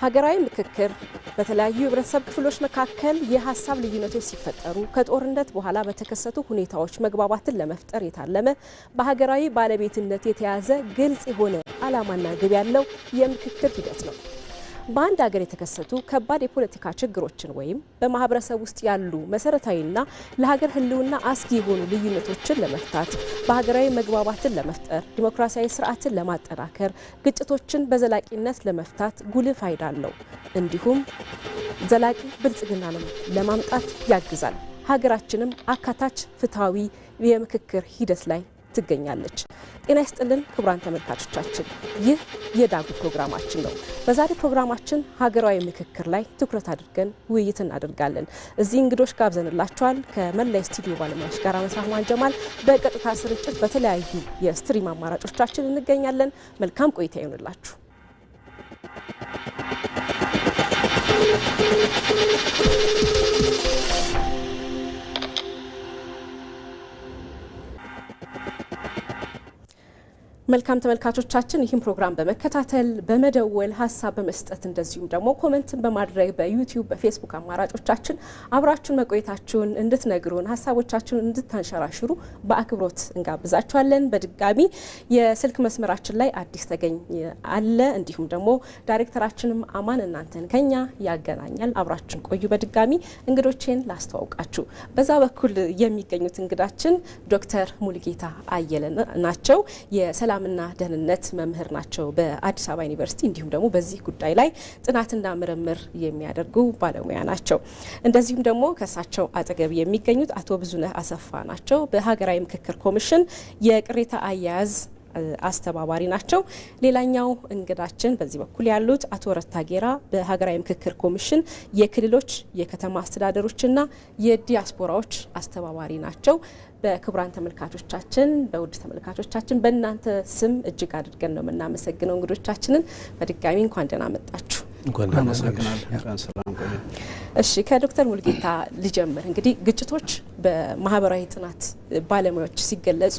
ሀገራዊ ምክክር በተለያዩ የህብረተሰብ ክፍሎች መካከል የሐሳብ ልዩነቶች ሲፈጠሩ ከጦርነት በኋላ በተከሰቱ ሁኔታዎች መግባባትን ለመፍጠር የታለመ በሀገራዊ ባለቤትነት የተያዘ ግልጽ የሆነ ዓላማና ግብ ያለው የምክክር ሂደት ነው። በአንድ ሀገር የተከሰቱ ከባድ የፖለቲካ ችግሮችን ወይም በማህበረሰብ ውስጥ ያሉ መሰረታዊና ለሀገር ህልውና አስጊ የሆኑ ልዩነቶችን ለመፍታት በሀገራዊ መግባባትን ለመፍጠር ዲሞክራሲያዊ ስርዓትን ለማጠናከር ግጭቶችን በዘላቂነት ለመፍታት ጉልህ ፋይዳ አለው። እንዲሁም ዘላቂ ብልጽግና ለማምጣት ያግዛል። ሀገራችንም አካታች ፍትሃዊ የምክክር ሂደት ላይ ትገኛለች። ጤና ይስጥልን ክቡራን ተመልካቾቻችን፣ ይህ የዳጉ ፕሮግራማችን ነው። በዛሬ ፕሮግራማችን ሀገራዊ ምክክር ላይ ትኩረት አድርገን ውይይት እናደርጋለን። እዚህ እንግዶች ጋብዘንላችኋል። ከመላ ስቱዲዮ ባለሙያዎች ጋር መስራማን ጀማል በቀጥታ ስርጭት በተለያዩ የስትሪም አማራጮቻችን እንገኛለን። መልካም ቆይታ ይሁንላችሁ። መልካም ተመልካቾቻችን፣ ይህን ፕሮግራም በመከታተል በመደወል ሀሳብ በመስጠት እንደዚሁም ደግሞ ኮሜንትን በማድረግ በዩቲዩብ በፌስቡክ አማራጮቻችን አብራችሁን መቆየታችሁን እንድትነግሩን ሀሳቦቻችሁን እንድታንሸራሽሩ በአክብሮት እንጋብዛችኋለን። በድጋሚ የስልክ መስመራችን ላይ አዲስ ተገኝ አለ። እንዲሁም ደግሞ ዳይሬክተራችንም አማን እናንተን ከኛ ያገናኛል። አብራችሁን ቆዩ። በድጋሚ እንግዶቼን ላስተዋውቃችሁ። በዛ በኩል የሚገኙት እንግዳችን ዶክተር ሙሉጌታ አየለ ናቸው። የሰላምና ደህንነት መምህር ናቸው በአዲስ አበባ ዩኒቨርሲቲ። እንዲሁም ደግሞ በዚህ ጉዳይ ላይ ጥናትና ምርምር የሚያደርጉ ባለሙያ ናቸው። እንደዚሁም ደግሞ ከሳቸው አጠገብ የሚገኙት አቶ ብዙነህ አሰፋ ናቸው። በሀገራዊ ምክክር ኮሚሽን የቅሬታ አያያዝ አስተባባሪ ናቸው። ሌላኛው እንግዳችን በዚህ በኩል ያሉት አቶ ረታ ጌራ በሀገራዊ ምክክር ኮሚሽን የክልሎች የከተማ አስተዳደሮችና የዲያስፖራዎች አስተባባሪ ናቸው። በክቡራን ተመልካቾቻችን በውድ ተመልካቾቻችን በእናንተ ስም እጅግ አድርገን ነው የምናመሰግነው እንግዶቻችንን። በድጋሚ እንኳን ደህና መጣችሁ። እንኳን ደህና መሰግናል። እሺ፣ ከዶክተር ሙሉጌታ ልጀምር። እንግዲህ ግጭቶች በማህበራዊ ጥናት ባለሙያዎች ሲገለጹ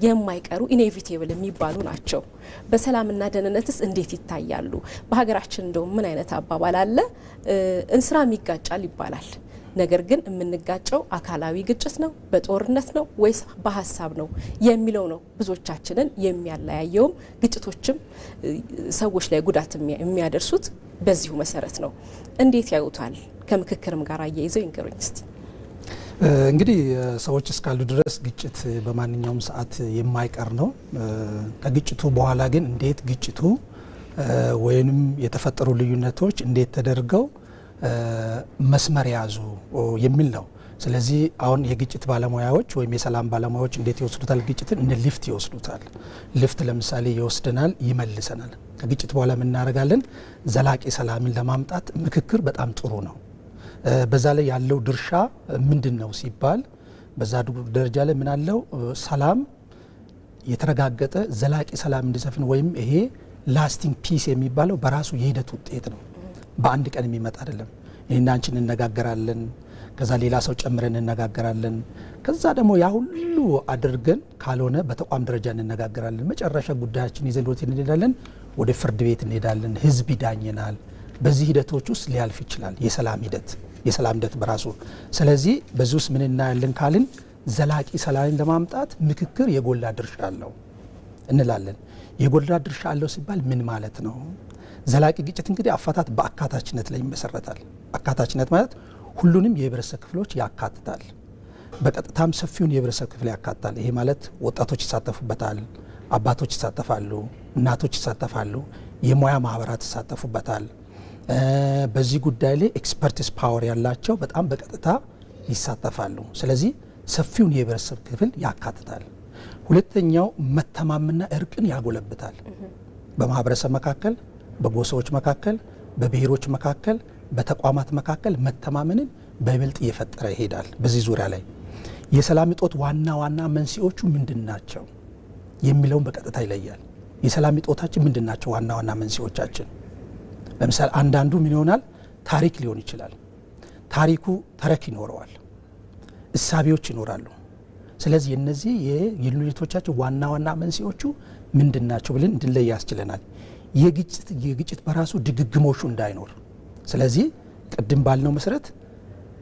የማይቀሩ ኢኔቪቴብል የሚባሉ ናቸው። በሰላምና ደህንነትስ እንዴት ይታያሉ? በሀገራችን እንደው ምን አይነት አባባል አለ? እንስራም ይጋጫል ይባላል። ነገር ግን የምንጋጨው አካላዊ ግጭት ነው፣ በጦርነት ነው ወይስ በሀሳብ ነው የሚለው ነው ብዙዎቻችንን የሚያለያየውም። ግጭቶችም ሰዎች ላይ ጉዳት የሚያደርሱት በዚሁ መሰረት ነው። እንዴት ያዩታል? ከምክክርም ጋር አያይዘው ይንገሩኝ እስቲ። እንግዲህ ሰዎች እስካሉ ድረስ ግጭት በማንኛውም ሰዓት የማይቀር ነው። ከግጭቱ በኋላ ግን እንዴት ግጭቱ ወይንም የተፈጠሩ ልዩነቶች እንዴት ተደርገው መስመር ያዙ የሚል ነው። ስለዚህ አሁን የግጭት ባለሙያዎች ወይም የሰላም ባለሙያዎች እንዴት ይወስዱታል? ግጭትን እንደ ሊፍት ይወስዱታል። ሊፍት ለምሳሌ ይወስደናል፣ ይመልሰናል። ከግጭት በኋላ ምን እናደርጋለን? ዘላቂ ሰላምን ለማምጣት ምክክር በጣም ጥሩ ነው። በዛ ላይ ያለው ድርሻ ምንድን ነው ሲባል በዛ ደረጃ ላይ ምን አለው? ሰላም የተረጋገጠ ዘላቂ ሰላም እንዲሰፍን ወይም ይሄ ላስቲንግ ፒስ የሚባለው በራሱ የሂደት ውጤት ነው። በአንድ ቀን የሚመጣ አይደለም። እኔና አንቺ እንነጋገራለን፣ ከዛ ሌላ ሰው ጨምረን እንነጋገራለን፣ ከዛ ደግሞ ያ ሁሉ አድርገን ካልሆነ በተቋም ደረጃ እንነጋገራለን። መጨረሻ ጉዳያችን ይዘን ወጥ እንሄዳለን፣ ወደ ፍርድ ቤት እንሄዳለን፣ ህዝብ ይዳኘናል። በዚህ ሂደቶች ውስጥ ሊያልፍ ይችላል የሰላም ሂደት በራሱ። ስለዚህ በዚህ ውስጥ ምን እናያለን ካልን ዘላቂ ሰላምን ለማምጣት ምክክር የጎላ ድርሻ አለው እንላለን። የጎላ ድርሻ አለው ሲባል ምን ማለት ነው? ዘላቂ ግጭት እንግዲህ አፋታት በአካታችነት ላይ ይመሰረታል። አካታችነት ማለት ሁሉንም የህብረተሰብ ክፍሎች ያካትታል። በቀጥታም ሰፊውን የህብረተሰብ ክፍል ያካትታል። ይሄ ማለት ወጣቶች ይሳተፉበታል፣ አባቶች ይሳተፋሉ፣ እናቶች ይሳተፋሉ፣ የሙያ ማህበራት ይሳተፉበታል። በዚህ ጉዳይ ላይ ኤክስፐርቲስ ፓወር ያላቸው በጣም በቀጥታ ይሳተፋሉ። ስለዚህ ሰፊውን የህብረተሰብ ክፍል ያካትታል። ሁለተኛው መተማመንና እርቅን ያጎለብታል። በማህበረሰብ መካከል፣ በጎሳዎች መካከል፣ በብሔሮች መካከል፣ በተቋማት መካከል መተማመንን በይበልጥ እየፈጠረ ይሄዳል። በዚህ ዙሪያ ላይ የሰላም እጦት ዋና መንስኤዎቹ ምንድናቸው የሚለውን በቀጥታ ይለያል። የሰላም እጦታችን ምንድናቸው ዋና መንስኤዎቻችን? ለምሳሌ አንዳንዱ ምን ይሆናል? ታሪክ ሊሆን ይችላል። ታሪኩ ተረክ ይኖረዋል፣ እሳቤዎች ይኖራሉ። ስለዚህ እነዚህ የልዩነቶቻቸው ዋና መንስኤዎቹ ምንድናቸው ብለን እንድንለይ ያስችለናል። የግጭት በራሱ ድግግሞሹ እንዳይኖር። ስለዚህ ቅድም ባልነው መሰረት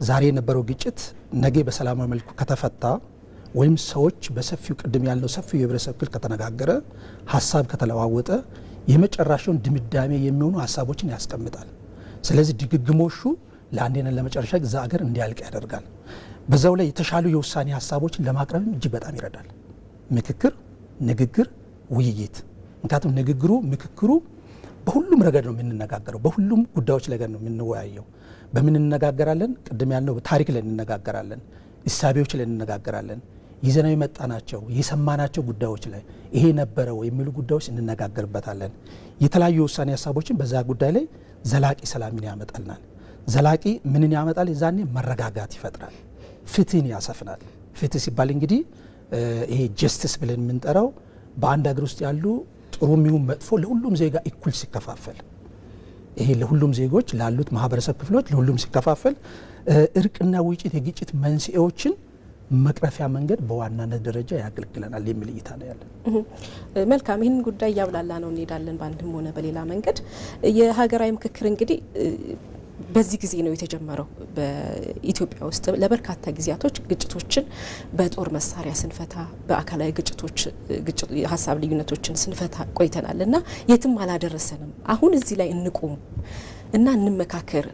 ዛሬ የነበረው ግጭት ነገ በሰላማዊ መልኩ ከተፈታ ወይም ሰዎች በሰፊው ቅድም ያልነው ሰፊው የህብረተሰብ ክፍል ከተነጋገረ ሀሳብ ከተለዋወጠ የመጨረሻውን ድምዳሜ የሚሆኑ ሀሳቦችን ያስቀምጣል። ስለዚህ ድግግሞሹ ለአንዴና ለመጨረሻ ጊዜ ሀገር እንዲያልቅ ያደርጋል። በዛው ላይ የተሻሉ የውሳኔ ሀሳቦችን ለማቅረብ እጅግ በጣም ይረዳል። ምክክር፣ ንግግር፣ ውይይት። ምክንያቱም ምክክሩ በሁሉም ረገድ ነው የምንነጋገረው፣ በሁሉም ጉዳዮች ላይ ነው የምንወያየው። በምን እንነጋገራለን? ቅድም ያልነው ታሪክ ላይ እንነጋገራለን፣ እሳቤዎች ላይ እንነጋገራለን፣ ይዘናው የመጣናቸው የሰማናቸው ጉዳዮች ላይ ይሄ ነበረው የሚሉ ጉዳዮች እንነጋገርበታለን። የተለያዩ የውሳኔ ሀሳቦችን በዛ ጉዳይ ላይ ዘላቂ ሰላምን ያመጣልናል። ዘላቂ ምንን ያመጣል? የዛኔ መረጋጋት ይፈጥራል፣ ፍትህን ያሰፍናል። ፍትህ ሲባል እንግዲህ ይሄ ጀስቲስ ብለን የምንጠራው በአንድ ሀገር ውስጥ ያሉ ጥሩ የሚሆን መጥፎ ለሁሉም ዜጋ እኩል ሲከፋፈል፣ ይሄ ለሁሉም ዜጎች ላሉት ማህበረሰብ ክፍሎች ለሁሉም ሲከፋፈል፣ እርቅና ውይይት የግጭት መንስኤዎችን መቅረፊያ መንገድ በዋናነት ደረጃ ያገልግለናል የሚል እይታ ነው ያለን። መልካም። ይህንን ጉዳይ እያብላላ ነው እንሄዳለን በአንድም ሆነ በሌላ መንገድ። የሀገራዊ ምክክር እንግዲህ በዚህ ጊዜ ነው የተጀመረው። በኢትዮጵያ ውስጥ ለበርካታ ጊዜያቶች ግጭቶችን በጦር መሳሪያ ስንፈታ፣ በአካላዊ ሀሳብ ልዩነቶችን ስንፈታ ቆይተናል እና የትም አላደረሰንም። አሁን እዚህ ላይ እንቁም እና እንመካከር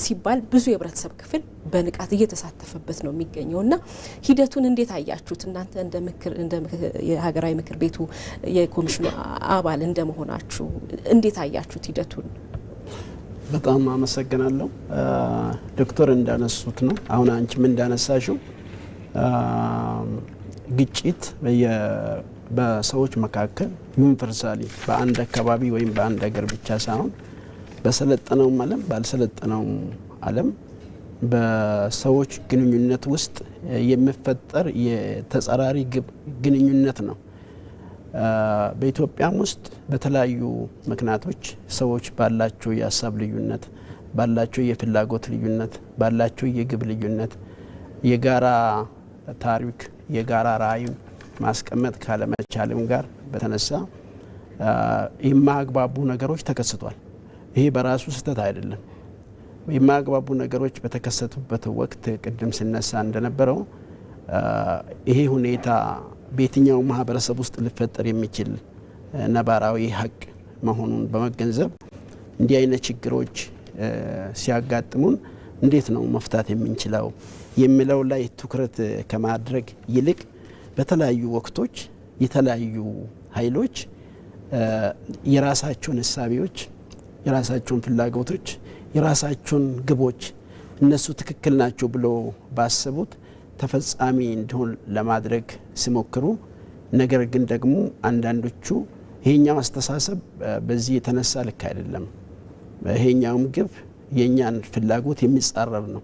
ሲባል ብዙ የህብረተሰብ ክፍል በንቃት እየተሳተፈበት ነው የሚገኘው እና ሂደቱን እንዴት አያችሁት? እናንተ እንደ የሀገራዊ ምክር ቤቱ የኮሚሽኑ አባል እንደመሆናችሁ እንዴት አያችሁት ሂደቱን? በጣም አመሰግናለሁ። ዶክተር እንዳነሱት ነው አሁን አንቺም እንዳነሳሽው ግጭት በሰዎች መካከል ዩኒቨርሳሊ በአንድ አካባቢ ወይም በአንድ ሀገር ብቻ ሳይሆን በሰለጠነው ዓለም ባልሰለጠነው ዓለም በሰዎች ግንኙነት ውስጥ የሚፈጠር የተጻራሪ ግንኙነት ነው። በኢትዮጵያም ውስጥ በተለያዩ ምክንያቶች ሰዎች ባላቸው የሀሳብ ልዩነት፣ ባላቸው የፍላጎት ልዩነት፣ ባላቸው የግብ ልዩነት የጋራ ታሪክ የጋራ ራዕይ ማስቀመጥ ካለመቻልም ጋር በተነሳ የማያግባቡ ነገሮች ተከስቷል። ይሄ በራሱ ስህተት አይደለም። የማያግባቡ ነገሮች በተከሰቱበት ወቅት ቅድም ሲነሳ እንደነበረው ይሄ ሁኔታ በየትኛው ማህበረሰብ ውስጥ ሊፈጠር የሚችል ነባራዊ ሀቅ መሆኑን በመገንዘብ እንዲህ አይነት ችግሮች ሲያጋጥሙን እንዴት ነው መፍታት የምንችለው የሚለው ላይ ትኩረት ከማድረግ ይልቅ በተለያዩ ወቅቶች የተለያዩ ኃይሎች የራሳቸውን እሳቤዎች፣ የራሳቸውን ፍላጎቶች፣ የራሳቸውን ግቦች እነሱ ትክክል ናቸው ብሎ ባሰቡት ተፈጻሚ እንዲሆን ለማድረግ ሲሞክሩ፣ ነገር ግን ደግሞ አንዳንዶቹ ይሄኛው አስተሳሰብ በዚህ የተነሳ ልክ አይደለም፣ ይሄኛውም ግብ የኛን ፍላጎት የሚጻረር ነው፣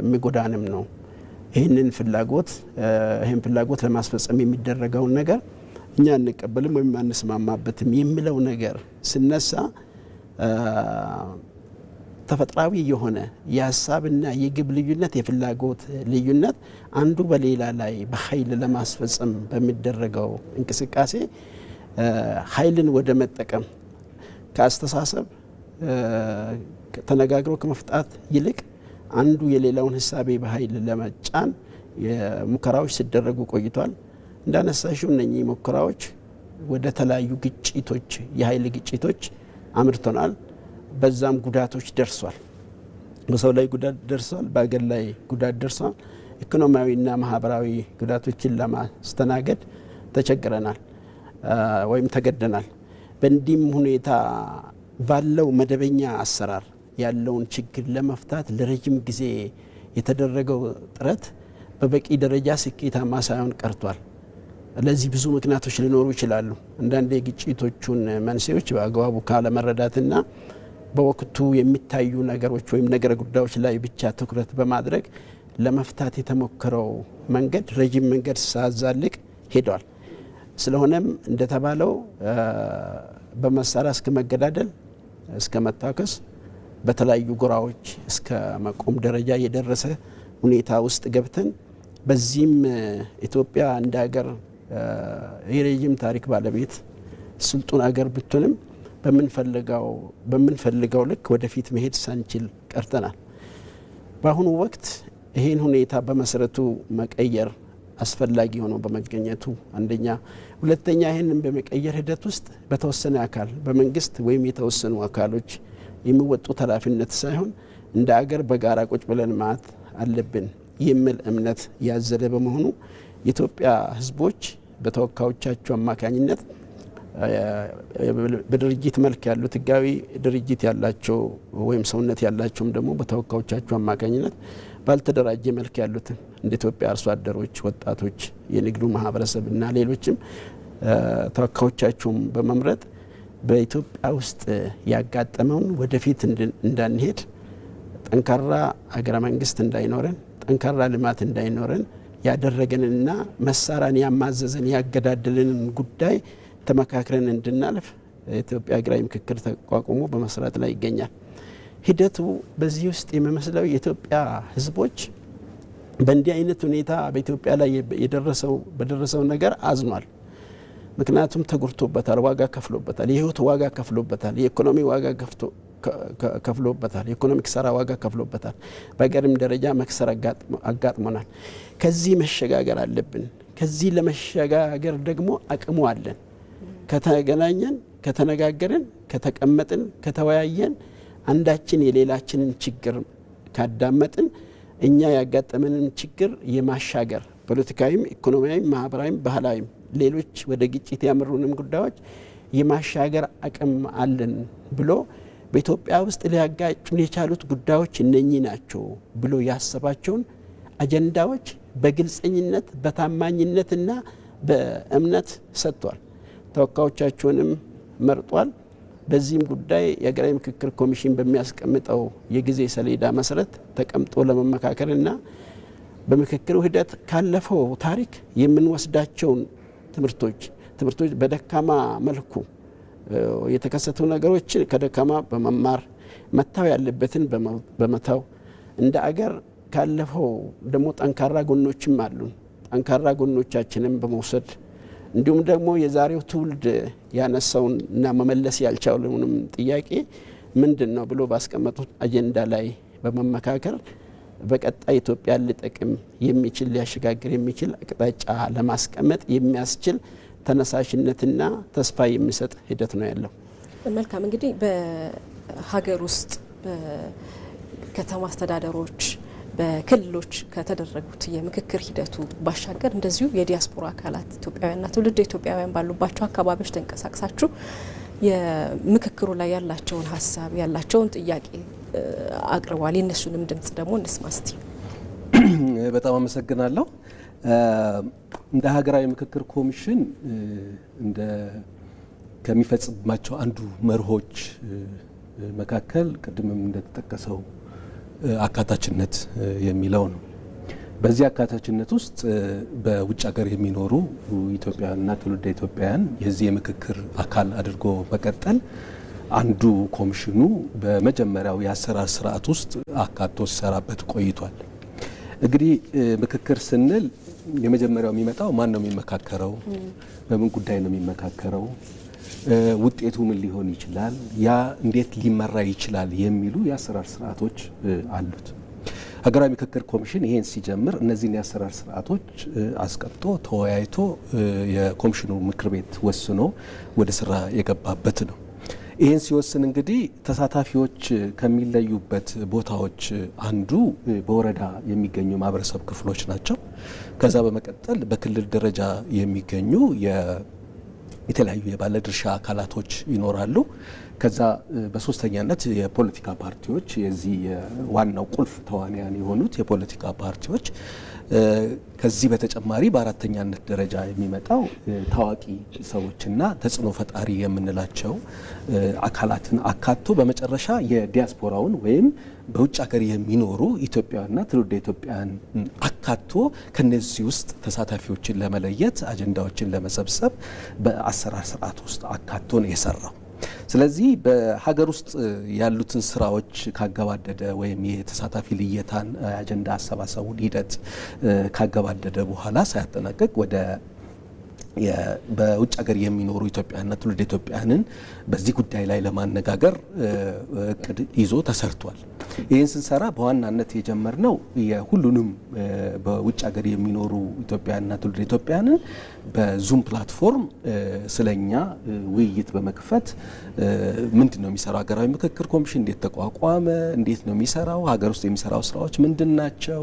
የሚጎዳንም ነው፣ ይህን ፍላጎት ለማስፈጸም የሚደረገውን ነገር እኛ እንቀበልም ወይም አንስማማበትም የሚለው ነገር ሲነሳ ተፈጥሯዊ የሆነ የሀሳብና የግብ ልዩነት፣ የፍላጎት ልዩነት አንዱ በሌላ ላይ በኃይል ለማስፈጸም በሚደረገው እንቅስቃሴ ኃይልን ወደ መጠቀም ከአስተሳሰብ ተነጋግሮ ከመፍታት ይልቅ አንዱ የሌላውን ሀሳብ በኃይል ለመጫን ሙከራዎች ሲደረጉ ቆይቷል። እንዳነሳሽው እነኚህ ሙከራዎች ወደ ተለያዩ ግጭቶች፣ የኃይል ግጭቶች አምርተናል። በዛም ጉዳቶች ደርሷል። በሰው ላይ ጉዳት ደርሷል፣ በአገር ላይ ጉዳት ደርሷል። ኢኮኖሚያዊና ማህበራዊ ጉዳቶችን ለማስተናገድ ተቸግረናል ወይም ተገደናል። በእንዲህም ሁኔታ ባለው መደበኛ አሰራር ያለውን ችግር ለመፍታት ለረጅም ጊዜ የተደረገው ጥረት በበቂ ደረጃ ስኬታማ ሳይሆን ቀርቷል። ለዚህ ብዙ ምክንያቶች ሊኖሩ ይችላሉ። አንዳንድ የግጭቶቹን መንስኤዎች በአግባቡ ካለመረዳትና በወቅቱ የሚታዩ ነገሮች ወይም ነገረ ጉዳዮች ላይ ብቻ ትኩረት በማድረግ ለመፍታት የተሞከረው መንገድ ረጅም መንገድ ሳያዛልቅ ሄዷል። ስለሆነም እንደተባለው በመሳሪያ እስከ መገዳደል፣ እስከ መታከስ፣ በተለያዩ ጎራዎች እስከ መቆም ደረጃ የደረሰ ሁኔታ ውስጥ ገብተን በዚህም ኢትዮጵያ እንደ ሀገር የረጅም ታሪክ ባለቤት ስልጡን ሀገር ብትሆንም በምንፈልገው ልክ ወደፊት መሄድ ሳንችል ቀርተናል። በአሁኑ ወቅት ይህን ሁኔታ በመሰረቱ መቀየር አስፈላጊ ሆኖ በመገኘቱ አንደኛ፣ ሁለተኛ ይህንን በመቀየር ሂደት ውስጥ በተወሰነ አካል በመንግስት ወይም የተወሰኑ አካሎች የሚወጡት ኃላፊነት ሳይሆን እንደ አገር በጋራ ቁጭ ብለን ማት አለብን የሚል እምነት ያዘለ በመሆኑ የኢትዮጵያ ህዝቦች በተወካዮቻቸው አማካኝነት በድርጅት መልክ ያሉት ህጋዊ ድርጅት ያላቸው ወይም ሰውነት ያላቸውም ደግሞ በተወካዮቻቸው አማካኝነት ባልተደራጀ መልክ ያሉት እንደ ኢትዮጵያ አርሶ አደሮች፣ ወጣቶች፣ የንግዱ ማህበረሰብ እና ሌሎችም ተወካዮቻቸውን በመምረጥ በኢትዮጵያ ውስጥ ያጋጠመውን ወደፊት እንዳንሄድ ጠንካራ ሀገረ መንግስት እንዳይኖረን፣ ጠንካራ ልማት እንዳይኖረን ያደረገንና መሳራን ያማዘዘን ያገዳደለንን ጉዳይ ተመካክረን እንድናልፍ ኢትዮጵያ ሀገራዊ ምክክር ተቋቁሞ በመስራት ላይ ይገኛል። ሂደቱ በዚህ ውስጥ የሚመስለው የኢትዮጵያ ህዝቦች በእንዲህ አይነት ሁኔታ በኢትዮጵያ ላይ በደረሰው ነገር አዝኗል። ምክንያቱም ተጎድቶበታል፣ ዋጋ ከፍሎበታል፣ የህይወት ዋጋ ከፍሎበታል፣ የኢኮኖሚ ዋጋ ከፍሎበታል፣ የኢኮኖሚክ ሰራ ዋጋ ከፍሎበታል። በሀገርም ደረጃ መክሰር አጋጥሞናል። ከዚህ መሸጋገር አለብን። ከዚህ ለመሸጋገር ደግሞ አቅሙ አለን። ከተገናኘን፣ ከተነጋገርን፣ ከተቀመጥን፣ ከተወያየን አንዳችን የሌላችንን ችግር ካዳመጥን እኛ ያጋጠመንን ችግር የማሻገር ፖለቲካዊም፣ ኢኮኖሚያዊም፣ ማህበራዊም፣ ባህላዊም ሌሎች ወደ ግጭት ያመሩንም ጉዳዮች የማሻገር አቅም አለን ብሎ በኢትዮጵያ ውስጥ ሊያጋጩን የቻሉት ጉዳዮች እነኚህ ናቸው ብሎ ያሰባቸውን አጀንዳዎች በግልጽኝነት በታማኝነትና በእምነት ሰጥቷል። ተወካዮቻቸውንም መርጧል። በዚህም ጉዳይ የሀገራዊ ምክክር ኮሚሽን በሚያስቀምጠው የጊዜ ሰሌዳ መሰረት ተቀምጦ ለመመካከርና በምክክሩ ሂደት ካለፈው ታሪክ የምንወስዳቸውን ትምህርቶች በደካማ መልኩ የተከሰቱ ነገሮችን ከደካማ በመማር መታው ያለበትን በመታው እንደ አገር ካለፈው ደግሞ ጠንካራ ጎኖችም አሉን። ጠንካራ ጎኖቻችንን በመውሰድ እንዲሁም ደግሞ የዛሬው ትውልድ ያነሳውን እና መመለስ ያልቻለውንም ጥያቄ ምንድነው ብሎ ባስቀመጡት አጀንዳ ላይ በመመካከር በቀጣይ ኢትዮጵያ ሊጠቅም የሚችል ሊያሸጋግር የሚችል አቅጣጫ ለማስቀመጥ የሚያስችል ተነሳሽነትና ተስፋ የሚሰጥ ሂደት ነው ያለው። መልካም። እንግዲህ በሀገር ውስጥ በከተማ አስተዳደሮች በክልሎች ከተደረጉት የምክክር ሂደቱ ባሻገር እንደዚሁ የዲያስፖራ አካላት ኢትዮጵያውያንና ትውልደ ኢትዮጵያውያን ባሉባቸው አካባቢዎች ተንቀሳቅሳችሁ የምክክሩ ላይ ያላቸውን ሀሳብ ያላቸውን ጥያቄ አቅርቧል። የነሱንም ድምጽ ደግሞ እንስማ እስቲ። በጣም አመሰግናለሁ። እንደ ሀገራዊ ምክክር ኮሚሽን ከሚፈጽማቸው አንዱ መርሆች መካከል ቅድምም እንደተጠቀሰው አካታችነት የሚለው ነው። በዚህ አካታችነት ውስጥ በውጭ ሀገር የሚኖሩ ኢትዮጵያውያንና ትውልደ ኢትዮጵያውያን የዚህ የምክክር አካል አድርጎ መቀጠል አንዱ ኮሚሽኑ በመጀመሪያው የአሰራር ስርዓት ውስጥ አካቶ ሲሰራበት ቆይቷል። እንግዲህ ምክክር ስንል የመጀመሪያው የሚመጣው ማን ነው የሚመካከረው፣ በምን ጉዳይ ነው የሚመካከረው፣ ውጤቱ ምን ሊሆን ይችላል፣ ያ እንዴት ሊመራ ይችላል የሚሉ የአሰራር ስርዓቶች አሉት። ሀገራዊ ምክክር ኮሚሽን ይሄን ሲጀምር እነዚህን የአሰራር ስርዓቶች አስቀምጦ ተወያይቶ የኮሚሽኑ ምክር ቤት ወስኖ ወደ ስራ የገባበት ነው። ይህን ሲወስን እንግዲህ ተሳታፊዎች ከሚለዩበት ቦታዎች አንዱ በወረዳ የሚገኙ ማህበረሰብ ክፍሎች ናቸው። ከዛ በመቀጠል በክልል ደረጃ የሚገኙ የተለያዩ የባለድርሻ አካላቶች ይኖራሉ። ከዛ በሶስተኛነት የፖለቲካ ፓርቲዎች የዚህ ዋናው ቁልፍ ተዋንያን የሆኑት የፖለቲካ ፓርቲዎች፣ ከዚህ በተጨማሪ በአራተኛነት ደረጃ የሚመጣው ታዋቂ ሰዎችና ተጽዕኖ ፈጣሪ የምንላቸው አካላትን አካቶ በመጨረሻ የዲያስፖራውን ወይም በውጭ ሀገር የሚኖሩ ኢትዮጵያውያንና ትውልደ ኢትዮጵያውያን አካቶ ከነዚህ ውስጥ ተሳታፊዎችን ለመለየት አጀንዳዎችን ለመሰብሰብ በአሰራር ስርዓት ውስጥ አካቶ ነው የሰራው። ስለዚህ በሀገር ውስጥ ያሉትን ስራዎች ካገባደደ ወይም የተሳታፊ ልየታን አጀንዳ አሰባሰቡን ሂደት ካገባደደ በኋላ ሳያጠናቀቅ ወደ በውጭ ሀገር የሚኖሩ ኢትዮጵያውያንና ትውልደ ኢትዮጵያውያንን በዚህ ጉዳይ ላይ ለማነጋገር እቅድ ይዞ ተሰርቷል። ይህን ስንሰራ በዋናነት የጀመርነው የሁሉንም በውጭ ሀገር የሚኖሩ ኢትዮጵያውያንና ትውልደ ኢትዮጵያውያንን በዙም ፕላትፎርም ስለኛ ውይይት በመክፈት ምንድን ነው የሚሰራው ሀገራዊ ምክክር ኮሚሽን እንዴት ተቋቋመ፣ እንዴት ነው የሚሰራው፣ ሀገር ውስጥ የሚሰራው ስራዎች ምንድን ናቸው፣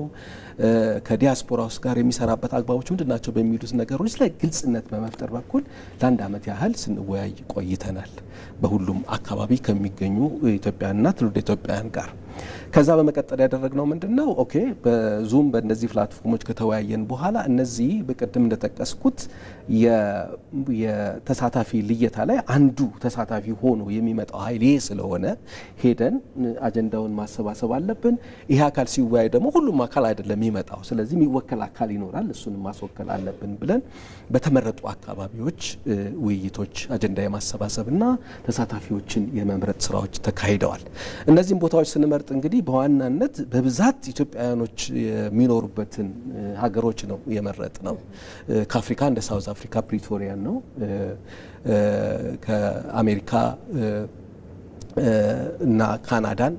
ከዲያስፖራውስ ጋር የሚሰራበት አግባቦች ምንድን ናቸው በሚሉት ነገሮች ላይ ግልጽነት በመፍጠር በኩል ለአንድ ዓመት ያህል ስንወያይ ቆይተናል በሁሉም አካባቢ ከሚገኙ ኢትዮጵያውያንና ትውልደ ኢትዮጵያውያን ጋር። ከዛ በመቀጠል ያደረግነው ምንድነው ኦኬ በዙም በእነዚህ ፕላትፎርሞች ከተወያየን በኋላ እነዚህ በቀደም እንደተጠቀስኩት የተሳታፊ ልየታ ላይ አንዱ ተሳታፊ ሆኖ የሚመጣው ኃይል ይሄ ስለሆነ ሄደን አጀንዳውን ማሰባሰብ አለብን። ይሄ አካል ሲወያይ ደግሞ ሁሉም አካል አይደለም የሚመጣው፣ ስለዚህ የሚወከል አካል ይኖራል፣ እሱንም ማስወከል አለብን ብለን በተመረጡ አካባቢዎች ውይይቶች አጀንዳ የማሰባሰብና ተሳታፊዎችን የመምረጥ ስራዎች ተካሂደዋል። እነዚህም ቦታዎች ስንመርጥ እንግዲህ በዋናነት በብዛት ኢትዮጵያውያኖች የሚኖሩበትን ሀገሮች ነው የመረጥ ነው። ከአፍሪካ እንደ ሳውዝ አፍሪካ ፕሪቶሪያን ነው፣ ከአሜሪካ እና ካናዳን፣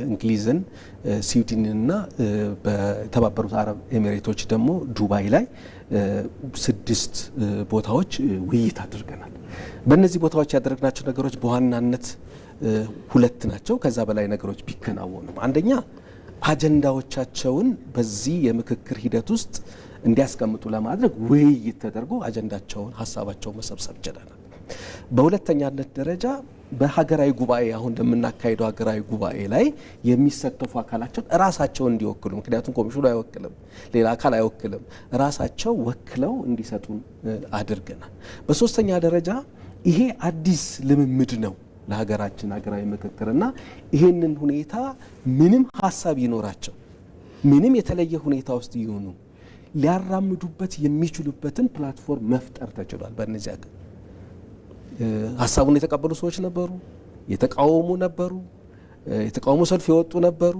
እንግሊዝን፣ ስዊድንና በተባበሩት አረብ ኤሚሬቶች ደግሞ ዱባይ ላይ 6 ቦታዎች ውይይት አድርገናል። በእነዚህ ቦታዎች ያደረግናቸው ነገሮች በዋናነት 2 ናቸው። ከዛ በላይ ነገሮች ቢከናወኑም አንደኛ አጀንዳዎቻቸውን በዚህ የምክክር ሂደት ውስጥ እንዲያስቀምጡ ለማድረግ ውይይት ተደርጎ አጀንዳቸውን ሀሳባቸውን መሰብሰብ ችለናል። በሁለተኛነት ደረጃ በሀገራዊ ጉባኤ አሁን እንደምናካሄደው ሀገራዊ ጉባኤ ላይ የሚሳተፉ አካላቸው ራሳቸው እንዲወክሉ፣ ምክንያቱም ኮሚሽኑ አይወክልም፣ ሌላ አካል አይወክልም፣ ራሳቸው ወክለው እንዲሰጡን አድርገናል። በሶስተኛ ደረጃ ይሄ አዲስ ልምምድ ነው ለሀገራችን ሀገራዊ ምክክርና ይሄንን ሁኔታ ምንም ሀሳብ ይኖራቸው ምንም የተለየ ሁኔታ ውስጥ ይሆኑ ሊያራምዱበት የሚችሉበትን ፕላትፎርም መፍጠር ተችሏል። በእነዚያ ሀሳቡን የተቀበሉ ሰዎች ነበሩ፣ የተቃወሙ ነበሩ፣ የተቃውሞ ሰልፍ የወጡ ነበሩ።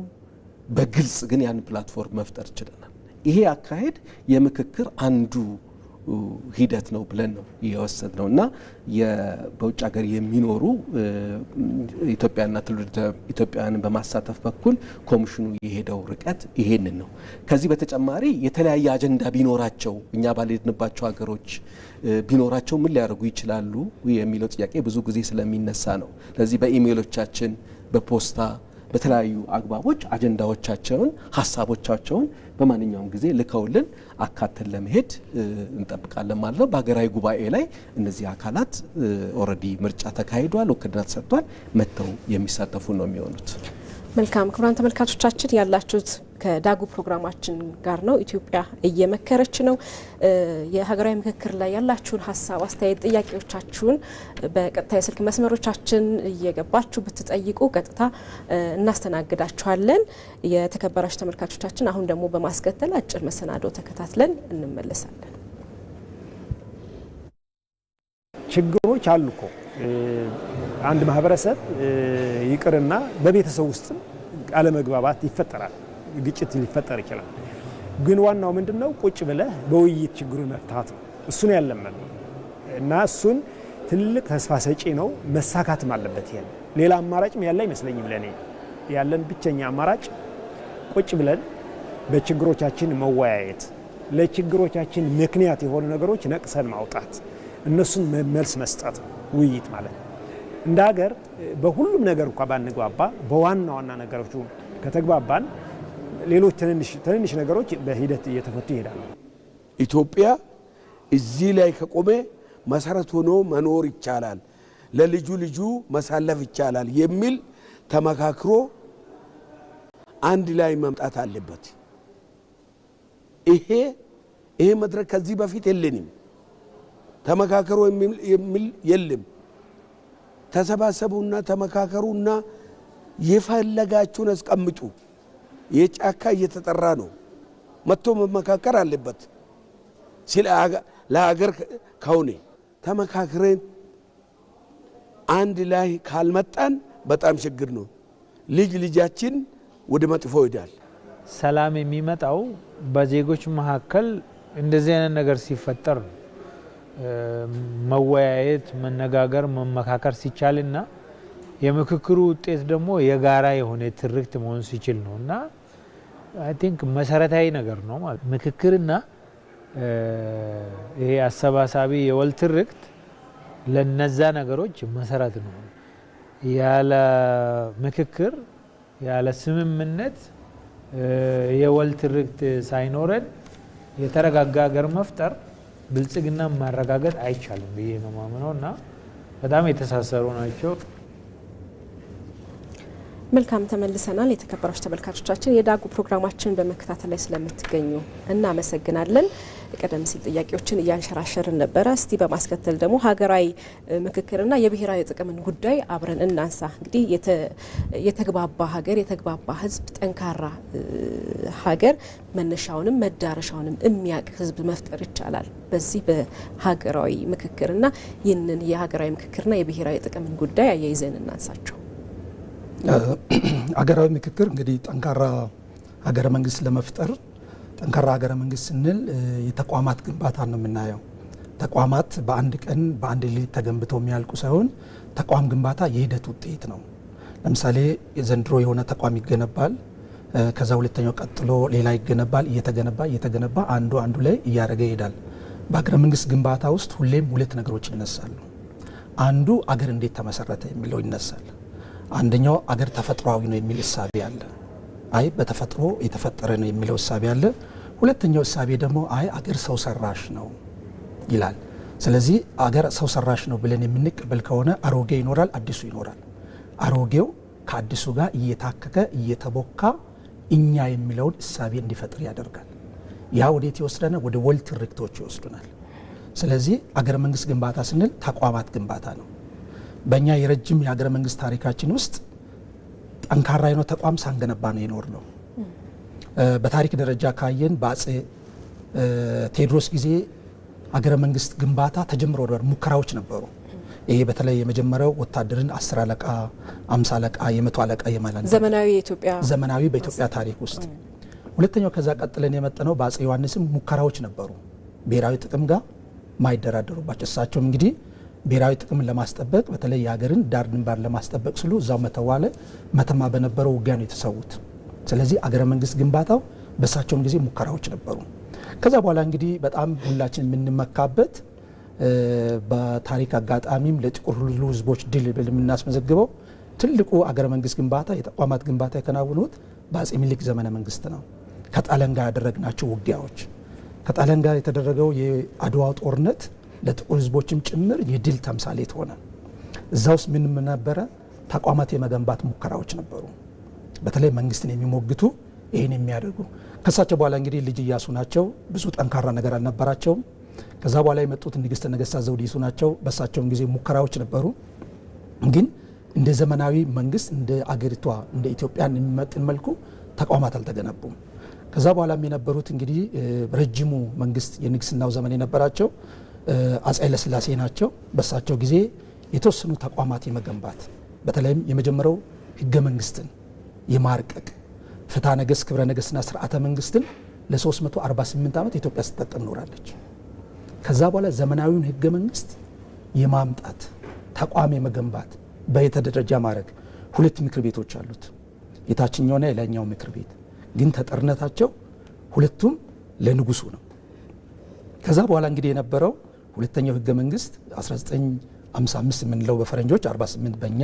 በግልጽ ግን ያን ፕላትፎርም መፍጠር ችለናል። ይሄ አካሄድ የምክክር አንዱ ሂደት ነው ብለን ነው የወሰድነው እና በውጭ ሀገር የሚኖሩ ኢትዮጵያና ትውልደ ኢትዮጵያውያንን በማሳተፍ በኩል ኮሚሽኑ የሄደው ርቀት ይሄንን ነው። ከዚህ በተጨማሪ የተለያየ አጀንዳ ቢኖራቸው እኛ ባልሄድንባቸው ሀገሮች ቢኖራቸው ምን ሊያደርጉ ይችላሉ የሚለው ጥያቄ ብዙ ጊዜ ስለሚነሳ ነው። ስለዚህ በኢሜይሎቻችን፣ በፖስታ፣ በተለያዩ አግባቦች አጀንዳዎቻቸውን፣ ሀሳቦቻቸውን በማንኛውም ጊዜ ልከውልን አካተን ለመሄድ እንጠብቃለን ማለት ነው። በሀገራዊ ጉባኤ ላይ እነዚህ አካላት ኦልሬዲ ምርጫ ተካሂዷል፣ ውክልና ተሰጥቷል፣ መጥተው የሚሳተፉ ነው የሚሆኑት። መልካም ክቡራን ተመልካቾቻችን ያላችሁት ከዳጉ ፕሮግራማችን ጋር ነው። ኢትዮጵያ እየመከረች ነው። የሀገራዊ ምክክር ላይ ያላችሁን ሀሳብ፣ አስተያየት፣ ጥያቄዎቻችሁን በቀጥታ የስልክ መስመሮቻችን እየገባችሁ ብትጠይቁ ቀጥታ እናስተናግዳችኋለን። የተከበራችሁ ተመልካቾቻችን አሁን ደግሞ በማስከተል አጭር መሰናዶ ተከታትለን እንመለሳለን። ችግሮች አሉ እኮ አንድ ማህበረሰብ ይቅርና በቤተሰብ ውስጥ አለመግባባት ይፈጠራል፣ ግጭት ሊፈጠር ይችላል። ግን ዋናው ምንድነው? ቁጭ ብለህ በውይይት ችግሩን መፍታት ነው። እሱን ያለመን እና እሱን ትልቅ ተስፋ ሰጪ ነው። መሳካትም አለበት። ይሄን ሌላ አማራጭም ያለ አይመስለኝም። ለኔ ያለን ብቸኛ አማራጭ ቁጭ ብለን በችግሮቻችን መወያየት፣ ለችግሮቻችን ምክንያት የሆኑ ነገሮች ነቅሰን ማውጣት፣ እነሱን መልስ መስጠት ነው ውይይት ማለት ነው። እንደ ሀገር በሁሉም ነገር እንኳን ባንግባባ በዋና ዋና ነገሮች ከተግባባን ሌሎች ትንንሽ ነገሮች በሂደት እየተፈቱ ይሄዳሉ። ኢትዮጵያ እዚህ ላይ ከቆመ መሰረት ሆኖ መኖር ይቻላል፣ ለልጁ ልጁ መሳለፍ ይቻላል የሚል ተመካክሮ አንድ ላይ መምጣት አለበት። ይሄ መድረክ ከዚህ በፊት የለንም። ተመካከሩ የሚል የለም። ተሰባሰቡና ተመካከሩና የፈለጋችሁን አስቀምጡ። የጫካ እየተጠራ ነው፣ መጥቶ መመካከር አለበት። ለሀገር ከሆነ ተመካክረን አንድ ላይ ካልመጣን በጣም ችግር ነው። ልጃችን ወደ መጥፎ ይዳል። ሰላም የሚመጣው በዜጎች መካከል እንደዚህ አይነት ነገር ሲፈጠር መወያየት፣ መነጋገር፣ መመካከር ሲቻልና የምክክሩ ውጤት ደግሞ የጋራ የሆነ ትርክት መሆን ሲችል ነውና አይ ቲንክ መሰረታዊ ነገር ነው ማለት ምክክርና ይሄ አሰባሳቢ የወል ትርክት ለነዛ ነገሮች መሰረት ነው። ያለ ምክክር ያለ ስምምነት የወል ትርክት ሳይኖረን የተረጋጋ ሀገር መፍጠር ብልጽግና ማረጋገጥ አይቻልም ብዬ ነው ማምነውና በጣም የተሳሰሩ ናቸው። መልካም ተመልሰናል። የተከበራችሁ ተመልካቾቻችን የዳጉ ፕሮግራማችን በመከታተል ላይ ስለምትገኙ እናመሰግናለን። ቀደም ሲል ጥያቄዎችን እያንሸራሸርን ነበረ። እስቲ በማስከተል ደግሞ ሀገራዊ ምክክርና የብሔራዊ ጥቅምን ጉዳይ አብረን እናንሳ። እንግዲህ የተግባባ ሀገር፣ የተግባባ ሕዝብ፣ ጠንካራ ሀገር መነሻውንም መዳረሻውንም የሚያውቅ ሕዝብ መፍጠር ይቻላል በዚህ በሀገራዊ ምክክርና ይህንን የሀገራዊ ምክክርና የብሔራዊ ጥቅምን ጉዳይ አያይዘን እናንሳቸው። ሀገራዊ ምክክር እንግዲህ ጠንካራ ሀገረ መንግስት ለመፍጠር ጠንካራ ሀገረ መንግስት ስንል የተቋማት ግንባታ ነው የምናየው። ተቋማት በአንድ ቀን በአንድ ሌሊት ተገንብተው የሚያልቁ ሳይሆን ተቋም ግንባታ የሂደት ውጤት ነው። ለምሳሌ ዘንድሮ የሆነ ተቋም ይገነባል፣ ከዛ ሁለተኛው ቀጥሎ ሌላ ይገነባል፣ እየተገነባ አንዱ ላይ እያደረገ ይሄዳል። በሀገረ መንግስት ግንባታ ውስጥ ሁሌም ሁለት ነገሮች ይነሳሉ። አንዱ አገር እንዴት ተመሰረተ የሚለው ይነሳል። አንደኛው አገር ተፈጥሯዊ ነው የሚል እሳቤ አለ። አይ በተፈጥሮ የተፈጠረ ነው የሚለው እሳቤ አለ። ሁለተኛው እሳቤ ደግሞ አይ አገር ሰው ሰራሽ ነው ይላል። ስለዚህ አገር ሰው ሰራሽ ነው ብለን የምንቀበል ከሆነ አሮጌ ይኖራል፣ አዲሱ ይኖራል። አሮጌው ከአዲሱ ጋር እየታከከ እየተቦካ እኛ የሚለውን እሳቤ እንዲፈጥር ያደርጋል። ያ ወዴት ይወስደናል? ወደ ወል ትርክቶች ይወስዱናል። ስለዚህ አገረ መንግስት ግንባታ ስንል ተቋማት ግንባታ ነው። በእኛ የረጅም የሀገረ መንግስት ታሪካችን ውስጥ ጠንካራ የሆነ ተቋም ሳንገነባ ነው የኖር ነው። በታሪክ ደረጃ ካየን በአጼ ቴዎድሮስ ጊዜ ሀገረ መንግስት ግንባታ ተጀምሮ ነበር፣ ሙከራዎች ነበሩ። ይሄ በተለይ የመጀመሪያው ወታደርን 10 አለቃ፣ 50 አለቃ፣ የ100 አለቃ የማለት ዘመናዊ በኢትዮጵያ ታሪክ ውስጥ። ሁለተኛው ከዛ ቀጥለን የመጣነው በአጼ ዮሐንስም ሙከራዎች ነበሩ፣ ብሔራዊ ጥቅም ጋር ማይደራደሩባቸው። እሳቸውም እንግዲህ ብሔራዊ ጥቅምን ለማስጠበቅ በተለይ የሀገርን ዳር ድንበር ለማስጠበቅ ስሉ እዛው መተማ በነበረው ውጊያ ነው የተሰዉት። ስለዚህ አገረ መንግስት ግንባታው በእሳቸውም ጊዜ ሙከራዎች ነበሩ። ከዛ በኋላ እንግዲህ በጣም ሁላችን የምንመካበት በታሪክ አጋጣሚም ለጥቁር ህዝቦች ድል የምናስመዘግበው ትልቁ አገረ መንግስት ግንባታ የተቋማት ግንባታ የከናወኑት በአጼ ምኒልክ ዘመነ መንግስት ነው። ከጣሊያን ጋር ያደረግናቸው ውጊያዎች፣ ከጣሊያን ጋር የተደረገው የአድዋው ጦርነት ለጥቁር ህዝቦችም ጭምር የድል ተምሳሌት ሆነ። እዛ ውስጥ ምን ነበረ? ተቋማት የመገንባት ሙከራዎች ነበሩ። በተለይ መንግስትን የሚሞግቱ ይህን የሚያደርጉ። ከሳቸው በኋላ እንግዲህ ልጅ ኢያሱ ናቸው። ብዙ ጠንካራ ነገር አልነበራቸውም። ከዛ በኋላ የመጡት ንግስተ ነገስታት ዘውዲቱ ናቸው። በሳቸውም ጊዜ ሙከራዎች ነበሩ። ግን እንደ ዘመናዊ መንግስት እንደ አገሪቷ እንደ ኢትዮጵያን የሚመጥን መልኩ ተቋማት አልተገነቡም። ከዛ በኋላም የነበሩት እንግዲህ ረጅሙ መንግስት የንግስናው ዘመን የነበራቸው አፄ ኃይለሥላሴ ናቸው። በሳቸው ጊዜ የተወሰኑ ተቋማት የመገንባት በተለይም የመጀመሪያው ህገ መንግስትን የማርቀቅ ፍትሐ ነገስት፣ ክብረ ነገስትና ስርዓተ መንግስትን ለ348 ዓመት ኢትዮጵያ ስትጠቀም ኖራለች። ከዛ በኋላ ዘመናዊውን ህገ መንግስት የማምጣት ተቋም የመገንባት በየተደረጃ ማድረግ። ሁለት ምክር ቤቶች አሉት፣ የታችኛውና የላይኛው ምክር ቤት ግን ተጠርነታቸው ሁለቱም ለንጉሱ ነው። ከዛ በኋላ እንግዲህ የነበረው ሁለተኛው ህገ መንግስት 1955 የምንለው በፈረንጆች 48 በእኛ፣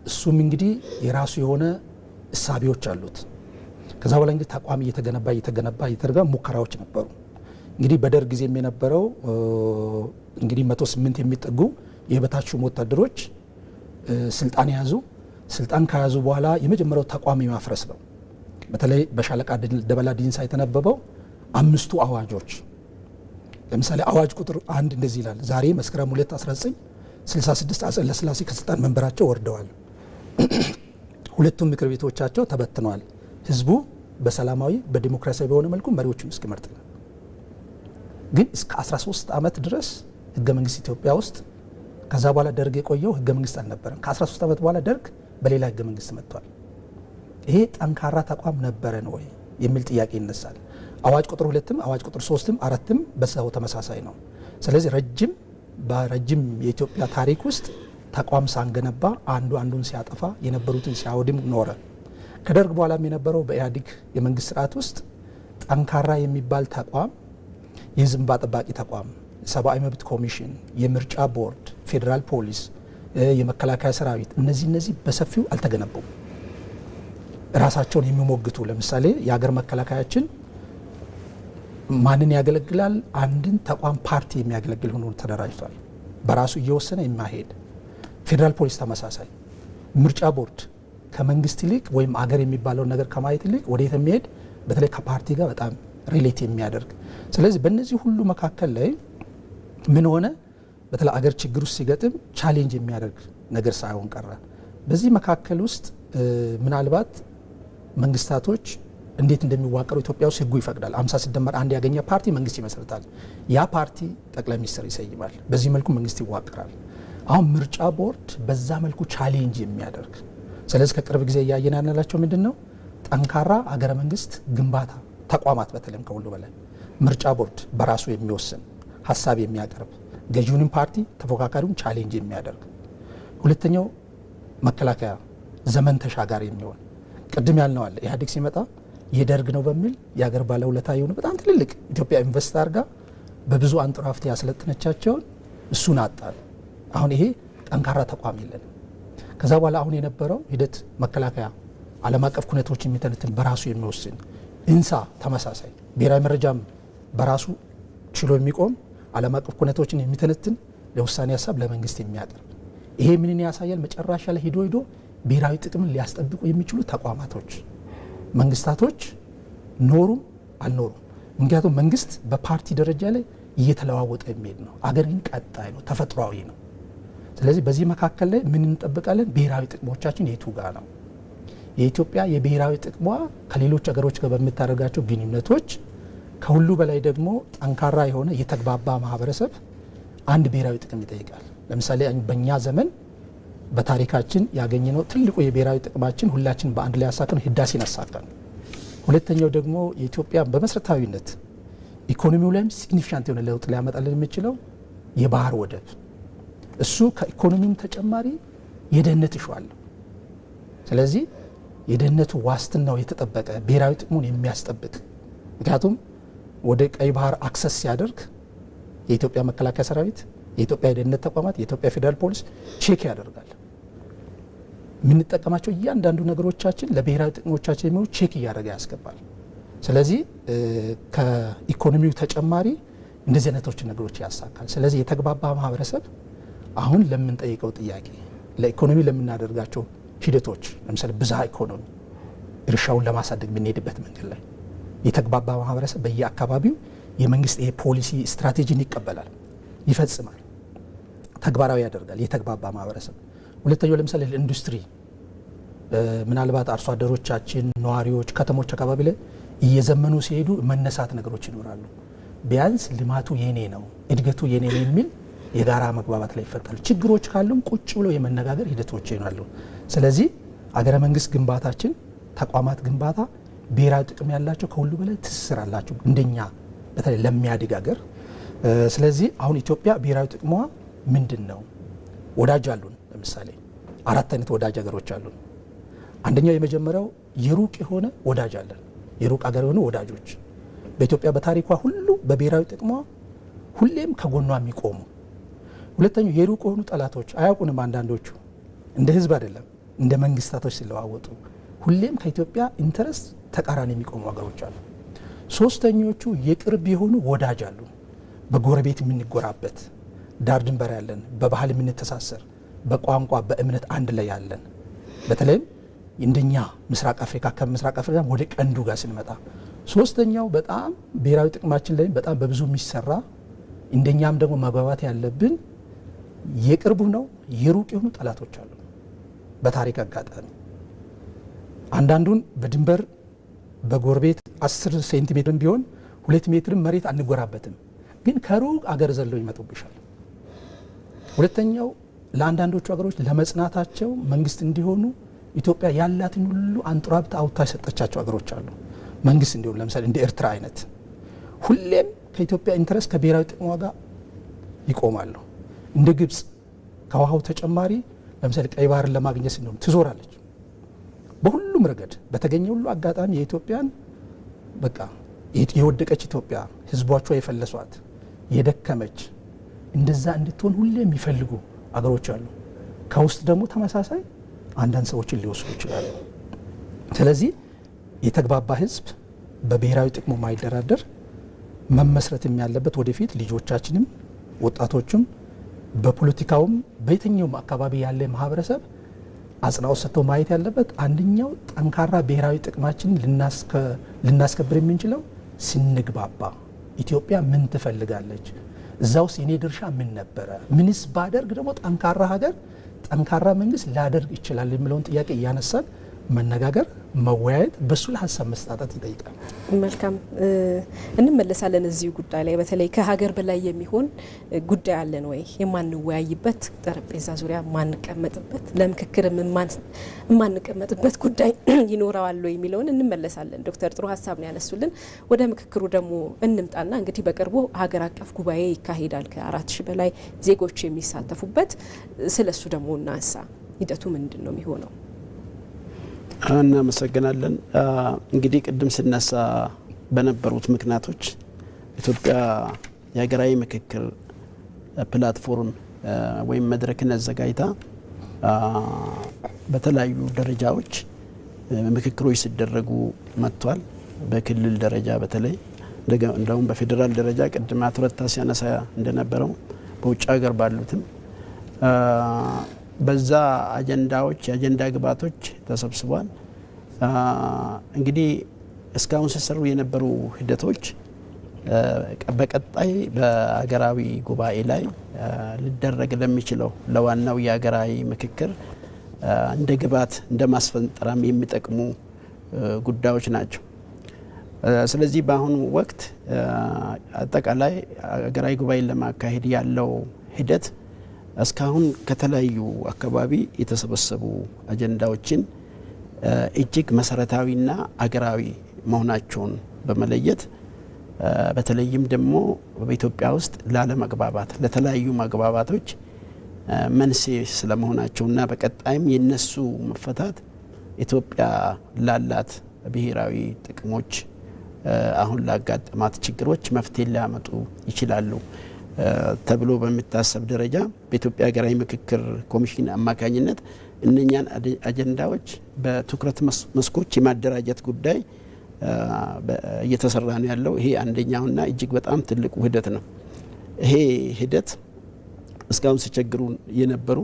እሱም እንግዲህ የራሱ የሆነ እሳቤዎች አሉት። ከዛ በኋላ እንግዲህ ተቋም እየተገነባ ሙከራዎች ነበሩ። እንግዲህ በደርግ ጊዜም የነበረው እንግዲህ 108 የሚጠጉ የበታች ሹም ወታደሮች ስልጣን ያዙ። ስልጣን ከያዙ በኋላ የመጀመሪያው ተቋም የማፍረስ ነው። በተለይ በሻለቃ ደበላ ዲንሳ የተነበበው 5ቱ አዋጆች። ለምሳሌ አዋጅ ቁጥር 1 እንደዚህ ይላል። ዛሬ መስከረም 2 1966 አፄ ኃይለሥላሴ ከስልጣን መንበራቸው ወርደዋል። ሁለቱም ምክር ቤቶቻቸው ተበትነዋል። ህዝቡ በሰላማዊ በዲሞክራሲያዊ በሆነ መልኩ መሪዎቹን እስኪመርጥ ነው። ግን እስከ 13 ዓመት ድረስ ህገ መንግስት ኢትዮጵያ ውስጥ ከዛ በኋላ ደርግ የቆየው ህገ መንግስት አልነበረም። ከ13 ዓመት በኋላ ደርግ በሌላ ህገ መንግስት መጥቷል። ይሄ ጠንካራ ተቋም ነበረን ወይ የሚል ጥያቄ ይነሳል። አዋጅ ቁጥር 2ም አዋጅ ቁጥር 3ም 4ም በሰው ተመሳሳይ ነው። ስለዚህ በረጅም የኢትዮጵያ ታሪክ ውስጥ ተቋም ሳንገነባ አንዱን ሲያጠፋ የነበሩትን ሲያወድም ኖረ። ከደርግ በኋላም የነበረው በኢህአዴግ የመንግስት ስርዓት ውስጥ ጠንካራ የሚባል ተቋም፣ የህዝብ እንባ ጠባቂ ተቋም፣ ሰብአዊ መብት ኮሚሽን፣ የምርጫ ቦርድ፣ ፌዴራል ፖሊስ፣ የመከላከያ ሰራዊት እነዚህ በሰፊው አልተገነቡም። ራሳቸውን የሚሞግቱ ለምሳሌ የሀገር መከላከያችን ማንን ያገለግላል? አንድን ተቋም ፓርቲ የሚያገለግል ሆኖ ተደራጅቷል። በራሱ እየወሰነ የማይሄድ ፌዴራል ፖሊስ ተመሳሳይ፣ ምርጫ ቦርድ ከመንግስት ይልቅ ወይም አገር የሚባለውን ነገር ከማየት ይልቅ ወዴት የሚሄድ በተለይ ከፓርቲ ጋር በጣም ሪሌት የሚያደርግ። ስለዚህ በእነዚህ ሁሉ መካከል ላይ ምን ሆነ? በተለይ አገር ችግር ውስጥ ሲገጥም ቻሌንጅ የሚያደርግ ነገር ሳይሆን ቀረ። በዚህ መካከል ውስጥ ምናልባት መንግስታቶች እንዴት እንደሚዋቀሩ ኢትዮጵያ ውስጥ ህጉ ይፈቅዳል። 50 ሲደመር 1 ያገኘ ፓርቲ መንግስት ይመሰርታል። ያ ፓርቲ ጠቅላይ ሚኒስትር ይሰይማል። በዚህ መልኩ መንግስት ይዋቀራል። አሁን ምርጫ ቦርድ በዛ መልኩ ቻሌንጅ የሚያደርግ። ስለዚህ ከቅርብ ጊዜ እያየን ያላቸው ምንድነው? ጠንካራ አገረ መንግስት ግንባታ ተቋማት፣ በተለይም ከሁሉ በላይ ምርጫ ቦርድ በራሱ የሚወስን ሀሳብ የሚያቀርብ ገዢውንም ፓርቲ ተፎካካሪውን ቻሌንጅ የሚያደርግ። ሁለተኛው መከላከያ ዘመን ተሻጋሪ የሚሆን ቅድም ያልነው አለ። ኢህአዴግ ሲመጣ የደርግ ነው በሚል የሀገር ባለውለታ የሆኑ በጣም ትልልቅ ኢትዮጵያ ኢንቨስት አድርጋ በብዙ አንጡራ ሀብት ያስለጥነቻቸውን እሱን አጣል። አሁን ይሄ ጠንካራ ተቋም የለንም። ከዛ በኋላ አሁን የነበረው ሂደት መከላከያ ዓለም አቀፍ ኩነቶች የሚተነትን በራሱ የሚወስን፣ እንሳ ተመሳሳይ ብሔራዊ መረጃም በራሱ ችሎ የሚቆም ዓለም አቀፍ ኩነቶችን የሚተነትን ለውሳኔ ሀሳብ ለመንግስት የሚያቀርብ። ይሄ ምንን ያሳያል? መጨረሻ ላይ ሂዶ ብሔራዊ ጥቅምን ሊያስጠብቁ የሚችሉ ተቋማቶች መንግስታቶች ኖሩም አልኖሩም። ምክንያቱም መንግስት በፓርቲ ደረጃ ላይ እየተለዋወጠ የሚሄድ ነው። አገር ግን ቀጣይ ነው፣ ተፈጥሯዊ ነው። ስለዚህ በዚህ መካከል ላይ ምን እንጠብቃለን? ብሔራዊ ጥቅሞቻችን የቱ ጋር ነው? የኢትዮጵያ የብሔራዊ ጥቅሟ ከሌሎች ሀገሮች ጋር በምታደርጋቸው ግንኙነቶች፣ ከሁሉ በላይ ደግሞ ጠንካራ የሆነ የተግባባ ማህበረሰብ አንድ ብሔራዊ ጥቅም ይጠይቃል። ለምሳሌ በእኛ ዘመን በታሪካችን ያገኘነው ትልቁ የብሔራዊ ጥቅማችን ሁላችን በአንድ ላይ ያሳካን ህዳሴን አሳካን። ሁለተኛው ደግሞ የኢትዮጵያ በመሰረታዊነት ኢኮኖሚው ላይም ሲግኒፊካንት የሆነ ለውጥ ሊያመጣልን የሚችለው የባህር ወደብ፣ እሱ ከኢኮኖሚውም ተጨማሪ የደህንነት ኢሹ አለው። ስለዚህ የደህንነቱ ዋስትናው የተጠበቀ ብሔራዊ ጥቅሙን የሚያስጠብቅ፣ ምክንያቱም ወደ ቀይ ባህር አክሰስ ሲያደርግ የኢትዮጵያ መከላከያ ሰራዊት፣ የኢትዮጵያ የደህንነት ተቋማት፣ የኢትዮጵያ ፌዴራል ፖሊስ ቼክ ያደርጋል። የምንጠቀማቸው እያንዳንዱ ነገሮቻችን ለብሔራዊ ጥቅሞቻችን የሚሆኑ ቼክ እያደረገ ያስገባል። ስለዚህ ከኢኮኖሚው ተጨማሪ እንደዚህ አይነቶችን ነገሮች ያሳካል። ስለዚህ የተግባባ ማህበረሰብ አሁን ለምንጠይቀው ጥያቄ፣ ለኢኮኖሚ ለምናደርጋቸው ሂደቶች፣ ለምሳሌ ብዝሃ ኢኮኖሚ እርሻውን ለማሳደግ የምንሄድበት መንገድ ላይ የተግባባ ማህበረሰብ በየአካባቢው የመንግስት ይሄ ፖሊሲ ስትራቴጂን ይቀበላል፣ ይፈጽማል፣ ተግባራዊ ያደርጋል። የተግባባ ማህበረሰብ። ሁለተኛው ለምሳሌ ለኢንዱስትሪ ምናልባት አርሶ አደሮቻችን፣ ነዋሪዎች ከተሞች አካባቢ ላይ እየዘመኑ ሲሄዱ መነሳት ነገሮች ይኖራሉ። ቢያንስ ልማቱ የኔ ነው፣ እድገቱ የኔ ነው የሚል የጋራ መግባባት ላይ ይፈጠራል። ችግሮች ካሉም ቁጭ ብሎ የመነጋገር ሂደቶች ይኖራሉ። ስለዚህ አገረ መንግስት ግንባታችን፣ ተቋማት ግንባታ ብሔራዊ ጥቅም ያላቸው ከሁሉ በላይ ትስስር አላቸው እንደኛ በተለይ ለሚያድግ ሀገር። ስለዚህ አሁን ኢትዮጵያ ብሔራዊ ጥቅሟ ምንድን ነው? ወዳጅ አሉን። ለምሳሌ 4 አይነት ወዳጅ ሀገሮች አሉን። አንደኛው የመጀመሪያው የሩቅ የሆነ ወዳጅ አለን። የሩቅ ሀገር የሆኑ ወዳጆች በኢትዮጵያ በታሪኳ ሁሉ በብሔራዊ ጥቅሟ ሁሌም ከጎኗ የሚቆሙ። ሁለተኛው የሩቅ የሆኑ ጠላቶች አያውቁንም። አንዳንዶቹ እንደ ህዝብ አይደለም እንደ መንግስታቶች ሲለዋወጡ ሁሌም ከኢትዮጵያ ኢንተረስት ተቃራኒ የሚቆሙ ሀገሮች አሉ። ሶስተኞቹ የቅርብ የሆኑ ወዳጅ አሉ። በጎረቤት የምንጎራበት፣ ዳር ድንበር ያለን፣ በባህል የምንተሳሰር፣ በቋንቋ በእምነት አንድ ላይ ያለን። በተለይም እንደኛ ምስራቅ አፍሪካ ከምስራቅ አፍሪካ ወደ ቀንዱ ጋር ስንመጣ፣ ሶስተኛው በጣም ብሔራዊ ጥቅማችን ላይ በጣም በብዙ የሚሰራ እንደኛም ደግሞ መግባባት ያለብን የቅርቡ ነው የሩቅ የሆኑ ጠላቶች አሉ። በታሪክ አጋጣሚ አንዳንዱን በድንበር በጎረቤት 10 ሴንቲሜትር ቢሆን 2 ሜትር መሬት አንጎራበትም፣ ግን ከሩቅ አገር ዘለው ይመጡብሻል። ሁለተኛው ለአንዳንዶቹ ሀገሮች ለመጽናታቸው መንግስት እንዲሆኑ ኢትዮጵያ ያላትን ሁሉ አንጥራብታ አውጥታ የሰጠቻቸው ሀገሮች አሉ። መንግስት እንዲሆኑ ለምሳሌ እንደ ኤርትራ አይነት ሁሌም ከኢትዮጵያ ኢንተረስት ከብሔራዊ ጥቅሟ ጋር ይቆማሉ። እንደ ግብጽ ከውሃው ተጨማሪ ለምሳሌ ቀይ ባህርን ለማግኘት ነው ትዞራለች። በሁሉም ረገድ በተገኘ ሁሉ አጋጣሚ የኢትዮጵያን በቃ የወደቀች ኢትዮጵያ ህዝቦቿ የፈለሷት የደከመች እንደዛ እንድትሆን ሁሌ የሚፈልጉ አገሮች አሉ። ከውስጥ ደግሞ ተመሳሳይ አንዳንድ ሰዎችን ሊወስዱ ይችላሉ። ስለዚህ የተግባባ ህዝብ በብሔራዊ ጥቅሙ ማይደራደር መመስረትም ያለበት ወደፊት ልጆቻችንም ወጣቶችም በፖለቲካውም በየትኛውም አካባቢ ያለ ማህበረሰብ አጽንኦት ሰጥቶ ማየት ያለበት አንደኛው ጠንካራ ብሔራዊ ጥቅማችንን ልናስከብር የምንችለው ስንግባባ፣ ኢትዮጵያ ምን ትፈልጋለች፣ እዛ ውስጥ የኔ ድርሻ ምን ነበረ፣ ምንስ ባደርግ ደግሞ ጠንካራ ሀገር ጠንካራ መንግስት ሊያደርግ ይችላል የሚለውን ጥያቄ እያነሳን መነጋገር መወያየት በሱ ለሀሳብ መስጣጣት ይጠይቃል። መልካም እንመለሳለን እዚህ ጉዳይ ላይ በተለይ ከሀገር በላይ የሚሆን ጉዳይ አለን ወይ የማንወያይበት ጠረጴዛ ዙሪያ ማንቀመጥበት ለምክክር ማንቀመጥበት ጉዳይ ይኖራል ወይ የሚለውን እንመለሳለን። ዶክተር ጥሩ ሀሳብ ነው ያነሱልን። ወደ ምክክሩ ደግሞ እንምጣና እንግዲህ በቅርቡ ሀገር አቀፍ ጉባኤ ይካሄዳል ከ4000 በላይ ዜጎች የሚሳተፉበት ስለሱ ደግሞ እናንሳ። ሂደቱ ምንድን ነው የሚሆነው? እናመሰግናለን። እንግዲህ ቅድም ስነሳ በነበሩት ምክንያቶች ኢትዮጵያ የሀገራዊ ምክክር ፕላትፎርም ወይም መድረክን አዘጋጅታ በተለያዩ ደረጃዎች ምክክሮች ሲደረጉ መጥቷል። በክልል ደረጃ በተለይ እንደውም በፌዴራል ደረጃ ቅድም አቶ ረታ ሲያነሳ እንደነበረው በውጭ ሀገር ባሉትም በዛ አጀንዳዎች የአጀንዳ ግባቶች ተሰብስቧል። እንግዲህ እስካሁን ሲሰሩ የነበሩ ሂደቶች በቀጣይ በሀገራዊ ጉባኤ ላይ ሊደረግ ለሚችለው ለዋናው የሀገራዊ ምክክር እንደ ግባት እንደ ማስፈንጠራም የሚጠቅሙ ጉዳዮች ናቸው። ስለዚህ በአሁኑ ወቅት አጠቃላይ ሀገራዊ ጉባኤን ለማካሄድ ያለው ሂደት እስካሁን ከተለያዩ አካባቢ የተሰበሰቡ አጀንዳዎችን እጅግ መሰረታዊና አገራዊ መሆናቸውን በመለየት በተለይም ደግሞ በኢትዮጵያ ውስጥ ላለመግባባት ለተለያዩ መግባባቶች መንስኤ ስለመሆናቸውና በቀጣይም የነሱ መፈታት ኢትዮጵያ ላላት ብሔራዊ ጥቅሞች አሁን ላጋጠማት ችግሮች መፍትሄ ሊያመጡ ይችላሉ ተብሎ በሚታሰብ ደረጃ በኢትዮጵያ ሀገራዊ ምክክር ኮሚሽን አማካኝነት እነኛን አጀንዳዎች በትኩረት መስኮች የማደራጀት ጉዳይ እየተሰራ ነው ያለው። ይሄ አንደኛውና እጅግ በጣም ትልቁ ሂደት ነው። ይሄ ሂደት እስካሁን ሲቸግሩ የነበሩ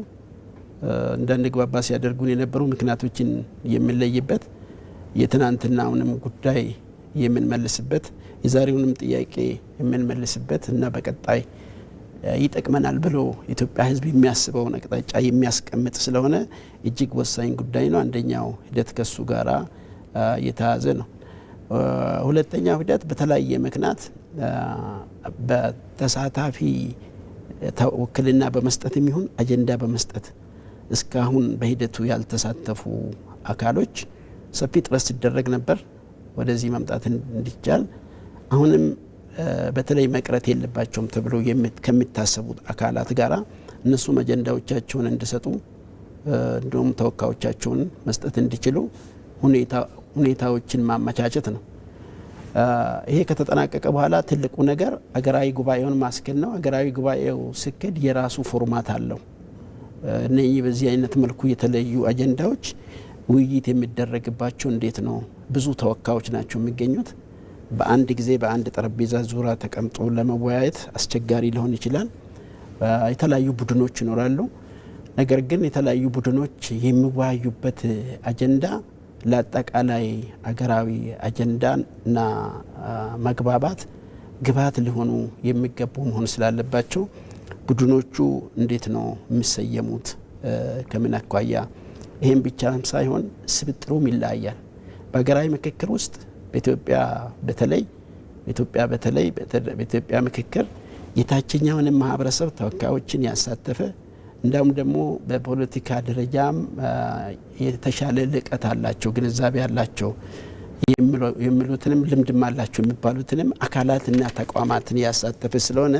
እንዳንግባባ ሲያደርጉን የነበሩ ምክንያቶችን የምንለይበት የትናንትናውንም ጉዳይ የምንመልስበት የዛሬውንም ጥያቄ የምንመልስበት እና በቀጣይ ይጠቅመናል ብሎ ኢትዮጵያ ሕዝብ የሚያስበውን አቅጣጫ የሚያስቀምጥ ስለሆነ እጅግ ወሳኝ ጉዳይ ነው። አንደኛው ሂደት ከሱ ጋራ የተያዘ ነው። ሁለተኛው ሂደት በተለያየ ምክንያት በተሳታፊ ውክልና በመስጠት የሚሆን አጀንዳ በመስጠት እስካሁን በሂደቱ ያልተሳተፉ አካሎች ሰፊ ጥረት ሲደረግ ነበር ወደዚህ መምጣት እንዲቻል። አሁንም በተለይ መቅረት የለባቸውም ተብሎ ከሚታሰቡት አካላት ጋራ እነሱም አጀንዳዎቻቸውን እንዲሰጡ እንዲሁም ተወካዮቻቸውን መስጠት እንዲችሉ ሁኔታዎችን ማመቻቸት ነው። ይሄ ከተጠናቀቀ በኋላ ትልቁ ነገር አገራዊ ጉባኤውን ማስከድ ነው። አገራዊ ጉባኤው ሲካሄድ የራሱ ፎርማት አለው። እነዚህ በዚህ አይነት መልኩ የተለዩ አጀንዳዎች ውይይት የሚደረግባቸው እንዴት ነው? ብዙ ተወካዮች ናቸው የሚገኙት። በአንድ ጊዜ በአንድ ጠረጴዛ ዙሪያ ተቀምጦ ለመወያየት አስቸጋሪ ሊሆን ይችላል። የተለያዩ ቡድኖች ይኖራሉ። ነገር ግን የተለያዩ ቡድኖች የሚወያዩበት አጀንዳ ለአጠቃላይ አገራዊ አጀንዳና መግባባት ግብዓት ሊሆኑ የሚገቡ መሆን ስላለባቸው ቡድኖቹ እንዴት ነው የሚሰየሙት? ከምን አኳያ? ይሄን ብቻ ሳይሆን ስብጥሩም ይለያያል። በሀገራዊ ምክክር ውስጥ በኢትዮጵያ ምክክር የታችኛውን ማህበረሰብ ተወካዮችን ያሳተፈ እንዳውም ደግሞ በፖለቲካ ደረጃም የተሻለ ልቀት አላቸው ግንዛቤ አላቸው የሚሉትንም ልምድም አላቸው የሚባሉትንም አካላትና ተቋማትን ያሳተፈ ስለሆነ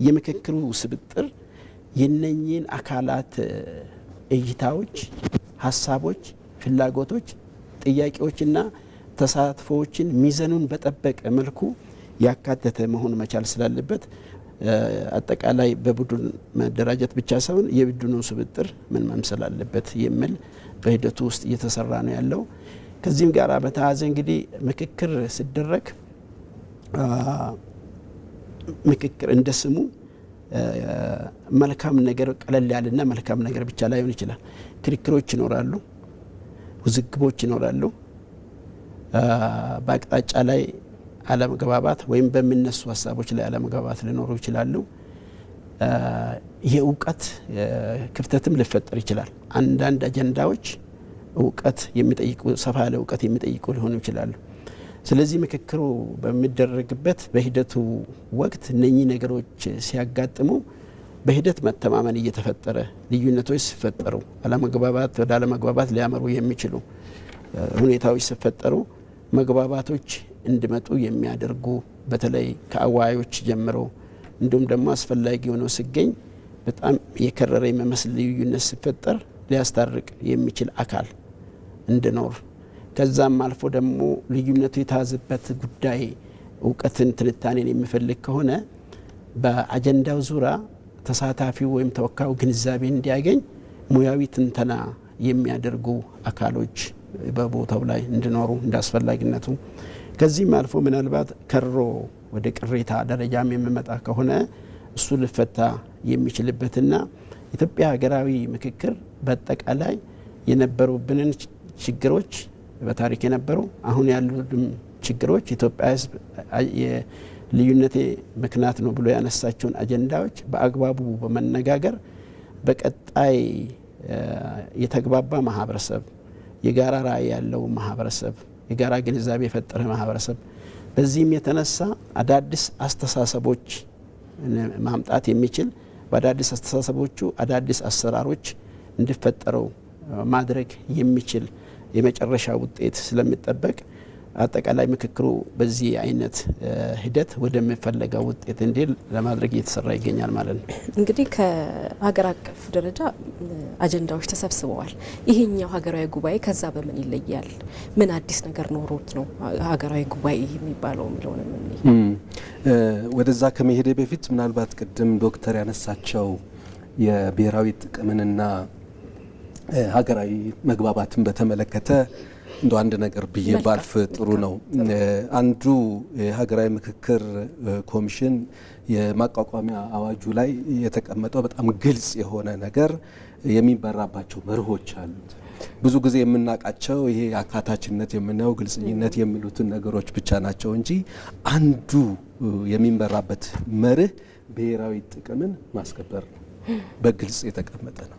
የምክክሩ ስብጥር የነኚህን አካላት እይታዎች፣ ሀሳቦች፣ ፍላጎቶች፣ ጥያቄዎችና ተሳትፎዎችን ሚዛኑን በጠበቀ መልኩ ያካተተ መሆን መቻል ስላለበት አጠቃላይ በቡድን መደራጀት ብቻ ሳይሆን የቡድኑ ስብጥር ምን መምሰል አለበት የሚል በሂደቱ ውስጥ እየተሰራ ነው ያለው። ከዚህም ጋር በተያያዘ እንግዲህ ምክክር ሲደረግ ምክክር እንደ ስሙ መልካም ነገር ቀለል ያለና መልካም ነገር ብቻ ላይሆን ይችላል። ክርክሮች ይኖራሉ፣ ውዝግቦች ይኖራሉ፣ በአቅጣጫ ላይ አለመግባባት ወይም በሚነሱ ሀሳቦች ላይ አለመግባባት ሊኖሩ ይችላሉ። የእውቀት ክፍተትም ሊፈጠር ይችላል። አንዳንድ አጀንዳዎች እውቀት የሚጠይቁ ሰፋ ያለ እውቀት የሚጠይቁ ሊሆኑ ይችላሉ። ስለዚህ ምክክሩ በሚደረግበት በሂደቱ ወቅት እነኚህ ነገሮች ሲያጋጥሙ በሂደት መተማመን እየተፈጠረ ልዩነቶች ሲፈጠሩ አለመግባባት ወደ አለመግባባት ሊያመሩ የሚችሉ ሁኔታዎች ሲፈጠሩ መግባባቶች እንዲመጡ የሚያደርጉ በተለይ ከአዋዮች ጀምሮ እንዲሁም ደግሞ አስፈላጊ ሆኖ ሲገኝ በጣም የከረረ የሚመስል ልዩነት ሲፈጠር ሊያስታርቅ የሚችል አካል እንዲኖር ከዛም አልፎ ደግሞ ልዩነቱ የተያዘበት ጉዳይ እውቀትን ትንታኔን የሚፈልግ ከሆነ በአጀንዳው ዙሪያ ተሳታፊው ወይም ተወካዩ ግንዛቤ እንዲያገኝ ሙያዊ ትንተና የሚያደርጉ አካሎች በቦታው ላይ እንዲኖሩ እንዳስፈላጊነቱ ከዚህም አልፎ ምናልባት ከሮ ወደ ቅሬታ ደረጃም የሚመጣ ከሆነ እሱ ሊፈታ የሚችልበትና ኢትዮጵያ ሀገራዊ ምክክር በአጠቃላይ የነበሩብንን ችግሮች በታሪክ የነበሩ አሁን ያሉትም ችግሮች ኢትዮጵያ ሕዝብ የልዩነቴ ምክንያት ነው ብሎ ያነሳቸውን አጀንዳዎች በአግባቡ በመነጋገር በቀጣይ የተግባባ ማህበረሰብ የጋራ ራዕይ ያለው ማህበረሰብ የጋራ ግንዛቤ የፈጠረ ማህበረሰብ በዚህም የተነሳ አዳዲስ አስተሳሰቦች ማምጣት የሚችል በአዳዲስ አስተሳሰቦቹ አዳዲስ አሰራሮች እንዲፈጠረው ማድረግ የሚችል የመጨረሻ ውጤት ስለሚጠበቅ አጠቃላይ ምክክሩ በዚህ አይነት ሂደት ወደሚፈለገው ውጤት እንዲል ለማድረግ እየተሰራ ይገኛል ማለት ነው። እንግዲህ ከሀገር አቀፍ ደረጃ አጀንዳዎች ተሰብስበዋል። ይሄኛው ሀገራዊ ጉባኤ ከዛ በምን ይለያል? ምን አዲስ ነገር ኖሮት ነው ሀገራዊ ጉባኤ የሚባለው የሚለውን ወደዛ ከመሄዴ በፊት ምናልባት ቅድም ዶክተር ያነሳቸው የብሔራዊ ጥቅምንና ሀገራዊ መግባባትን በተመለከተ እንደ አንድ ነገር ብዬ ባልፍ ጥሩ ነው። አንዱ የሀገራዊ ምክክር ኮሚሽን የማቋቋሚያ አዋጁ ላይ የተቀመጠው በጣም ግልጽ የሆነ ነገር የሚመራባቸው መርሆች አሉት። ብዙ ጊዜ የምናውቃቸው ይሄ አካታችነት የምናየው ግልጽኝነት የሚሉትን ነገሮች ብቻ ናቸው እንጂ አንዱ የሚመራበት መርህ ብሔራዊ ጥቅምን ማስከበር ነው። በግልጽ የተቀመጠ ነው።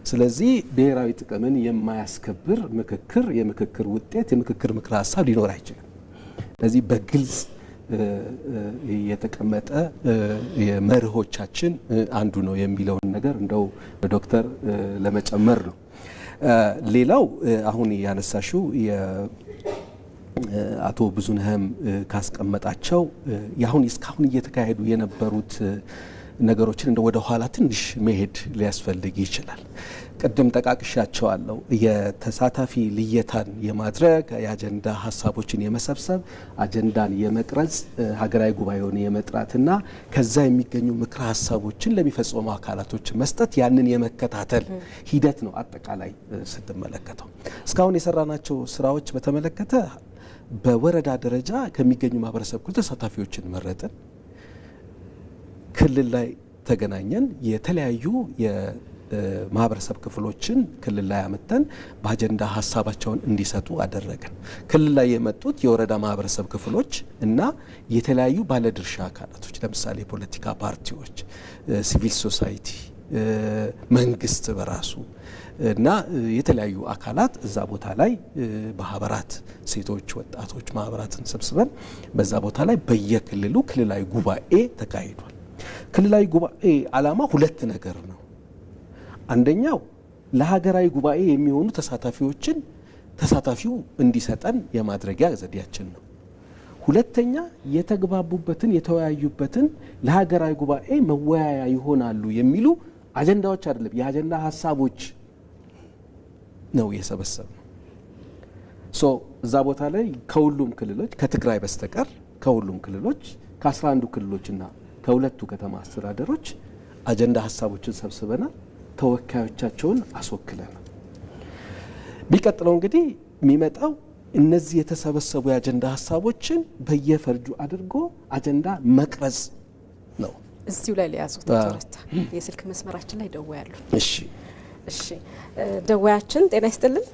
ስለዚህ ብሔራዊ ጥቅምን የማያስከብር ምክክር የምክክር ውጤት የምክክር ምክር ሀሳብ ሊኖር አይችልም። ስለዚህ በግልጽ የተቀመጠ የመርሆቻችን አንዱ ነው የሚለውን ነገር እንደው ዶክተር ለመጨመር ነው። ሌላው አሁን ያነሳሽው አቶ ብዙነህም ካስቀመጣቸው ያሁን እስካሁን እየተካሄዱ የነበሩት ነገሮችን እንደ ወደ ኋላ ትንሽ መሄድ ሊያስፈልግ ይችላል። ቅድም ጠቃቅሻቸዋለሁ። የተሳታፊ ልየታን የማድረግ የአጀንዳ ሀሳቦችን የመሰብሰብ አጀንዳን የመቅረጽ ሀገራዊ ጉባኤውን የመጥራትና ከዛ የሚገኙ ምክረ ሀሳቦችን ለሚፈጽሙ አካላቶች መስጠት ያንን የመከታተል ሂደት ነው። አጠቃላይ ስትመለከተው እስካሁን የሰራናቸው ስራዎች በተመለከተ በወረዳ ደረጃ ከሚገኙ ማህበረሰብ ክፍል ተሳታፊዎችን መረጥን። ክልል ላይ ተገናኘን። የተለያዩ የማህበረሰብ ክፍሎችን ክልል ላይ አመተን በአጀንዳ ሀሳባቸውን እንዲሰጡ አደረገን። ክልል ላይ የመጡት የወረዳ ማህበረሰብ ክፍሎች እና የተለያዩ ባለድርሻ አካላቶች ለምሳሌ የፖለቲካ ፓርቲዎች፣ ሲቪል ሶሳይቲ፣ መንግስት በራሱ እና የተለያዩ አካላት እዛ ቦታ ላይ ማህበራት፣ ሴቶች፣ ወጣቶች ማህበራትን ሰብስበን በዛ ቦታ ላይ በየክልሉ ክልላዊ ጉባኤ ተካሂዷል። ክልላዊ ጉባኤ ዓላማ ሁለት ነገር ነው። አንደኛው ለሀገራዊ ጉባኤ የሚሆኑ ተሳታፊዎችን ተሳታፊው እንዲሰጠን የማድረጊያ ዘዴያችን ነው። ሁለተኛ የተግባቡበትን የተወያዩበትን ለሀገራዊ ጉባኤ መወያያ ይሆናሉ የሚሉ አጀንዳዎች አይደለም የአጀንዳ ሀሳቦች ነው የሰበሰብነው። እዛ ቦታ ላይ ከሁሉም ክልሎች ከትግራይ በስተቀር ከሁሉም ክልሎች ከ11 ክልሎችና ከሁለቱ ከተማ አስተዳደሮች አጀንዳ ሀሳቦችን ሰብስበናል። ተወካዮቻቸውን አስወክለናል። ቢቀጥለው እንግዲህ የሚመጣው እነዚህ የተሰበሰቡ የአጀንዳ ሀሳቦችን በየፈርጁ አድርጎ አጀንዳ መቅረጽ ነው። እዚሁ ላይ ሊያዙት ተረታ የስልክ መስመራችን ላይ ደውያሉ። እሺ ደውያችን ጤና ይስጥልን።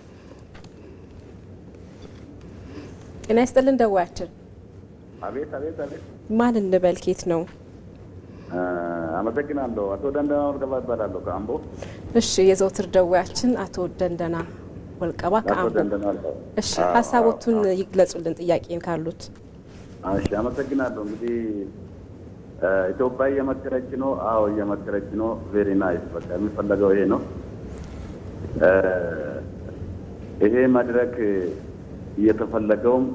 ጤና ይስጥልን ደውያችን። አቤት። ማን እንበል? ኬት ነው? አመሰግናለሁ። አቶ ደንደና ወልቀባ እባላለሁ ከአምቦ። እሺ የዘውትር ደውያችን አቶ ደንደና ወልቀባ ከአምቦ። እሺ ሀሳቦቱን ይግለጹልን ጥያቄን ካሉት። እሺ አመሰግናለሁ። እንግዲህ ኢትዮጵያ እየመከረች ነው። አዎ እየመከረች ነው። ቬሪ ናይስ። በቃ የሚፈለገው ይሄ ነው። ይሄ መድረክ እየተፈለገውም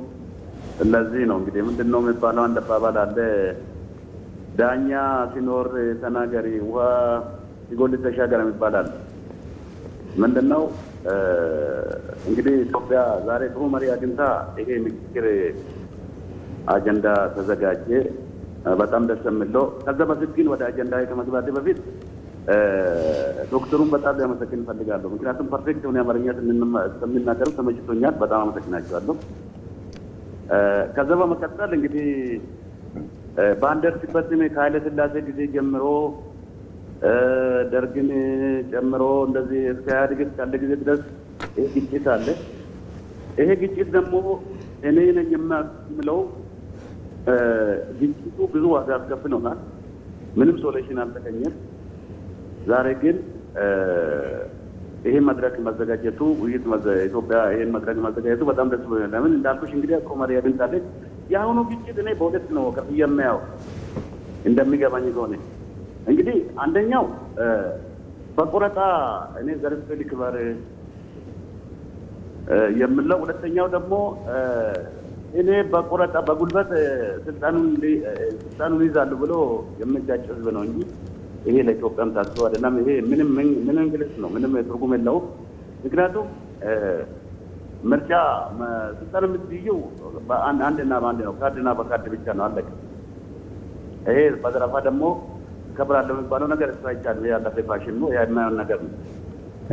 ለዚህ ነው። እንግዲህ ምንድነው የሚባለው አንድ አባባል አለ፣ ዳኛ ሲኖር ተናገሪ፣ ውሃ ሲጎል ተሻገር ይባላል። ምንድነው እንግዲህ ኢትዮጵያ ዛሬ ጥሩ መሪ አግኝታ ይሄ ምክክር አጀንዳ ተዘጋጀ። በጣም ደስ የሚለው። ከዛ በፊት ግን ወደ አጀንዳ ከመግባቴ በፊት ዶክተሩን በጣም ሊያመሰግን እፈልጋለሁ። ምክንያቱም ፐርፌክት የሆነ አማርኛ ስለሚናገሩ ተመችቶኛል። በጣም አመሰግናቸዋለሁ። ከዛ በመቀጠል እንግዲህ ባንደርስበት ከኃይለ ሥላሴ ጊዜ ጀምሮ ደርግን ጨምሮ እንደዚህ እስከ ኢህአዴግ እስካለ ጊዜ ድረስ ይሄ ግጭት አለ። ይሄ ግጭት ደግሞ እኔ ነኝ የምለው ግጭቱ ብዙ ዋጋ አስከፍሎናል። ምንም ሶሉሽን አልተገኘም። ዛሬ ግን ይሄ መድረክ መዘጋጀቱ ኢትዮጵያ ይሄን መድረክ መዘጋጀቱ በጣም ደስ ብሎኛል። ለምን እንዳልኩሽ እንግዲህ ኮማሪ አግኝታለች። የአሁኑ ግጭት እኔ በሁለት ነው ከፍዬ የማየው እንደሚገባኝ ከሆነ እንግዲህ አንደኛው በቆረጣ እኔ ዘርፍ ልክበር የምለው፣ ሁለተኛው ደግሞ እኔ በቆረጣ በጉልበት ስልጣኑን ይዛሉ ብሎ የሚጋጭ ህዝብ ነው እንጂ ይሄ ለኢትዮጵያም ታስቦ አይደለም። ይሄ ምንም ግልጽ ነው፣ ምንም ትርጉም የለውም። ምክንያቱም ምርጫ ስልጣን የምትይዘው አንድና በአንድ ነው፣ ካርድና በካርድ ብቻ ነው፣ አለቀ። ይሄ በዘረፋ ደግሞ ከብራለሁ የሚባለው ነገር እሱ አይቻልም። ያለፈ ፋሽን ነው፣ የማይሆን ነገር ነው።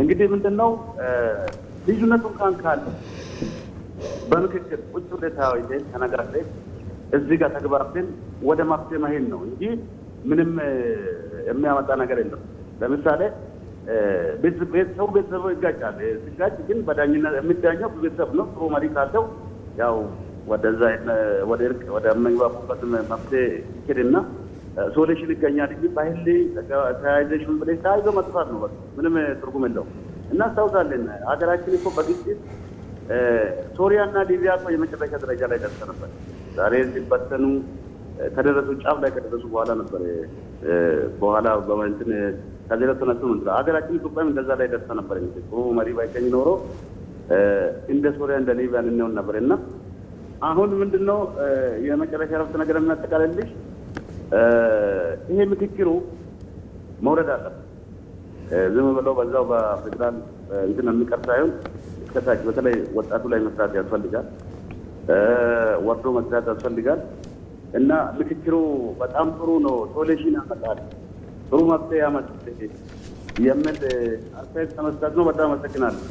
እንግዲህ ምንድነው ልዩነቱን ካለ በምክክር ቁጭ ብለን ተወያይተን ተነጋግረን እዚህ ጋር ተግባብተን ወደ መፍትሄ መሄድ ነው እንጂ ምንም የሚያመጣ ነገር የለም። ለምሳሌ ቤተሰቡ ይጋጫል። ሲጋጭ ግን በዳኝነት የሚዳኘው ቤተሰብ ነው። ጥሩ መሪ ካለው ያው ወደዛ ወደ እርቅ ወደ መግባቡበት መፍትሄ ይሄድና ሶሉሽን ይገኛል እንጂ ባህል ተያይዘሽን ብለሽ ተያይዞ መጥፋት ነው። በቃ ምንም ትርጉም የለውም። እናስታውሳለን ሀገራችን እኮ በግጭት ሶሪያና ሊቢያ እኮ የመጨረሻ ደረጃ ላይ ደርሰ ነበር። ዛሬ ሲበተኑ ከደረሱ ጫፍ ላይ ከደረሱ በኋላ ነበር በኋላ በእንትን ከዚህ ተነሱ ነው። ሀገራችን ኢትዮጵያም እንደዛ ላይ ደርሰ ነበር። እንግዲህ ጥሩ መሪ ባይገኝ ኖሮ እንደ ሶሪያ እንደ ሊቢያ እንሆን ነበር። እና አሁን ምንድነው የመጨረሻ ረፍት ነገር የምናጠቃልልሽ ይሄ ምክክሩ መውረድ አለበት። ዝም ብለው በዛው በፌደራል እንትን የሚቀር ሳይሆን እስከታች በተለይ ወጣቱ ላይ መስራት ያስፈልጋል፣ ወርዶ መስራት ያስፈልጋል። እና ምክክሩ በጣም ጥሩ ነው፣ ሶሉሽን ያመጣል፣ ጥሩ መፍትሄ ያመጣል የሚል አስተያየት ተመስጠት ነው። በጣም አመሰግናለሁ።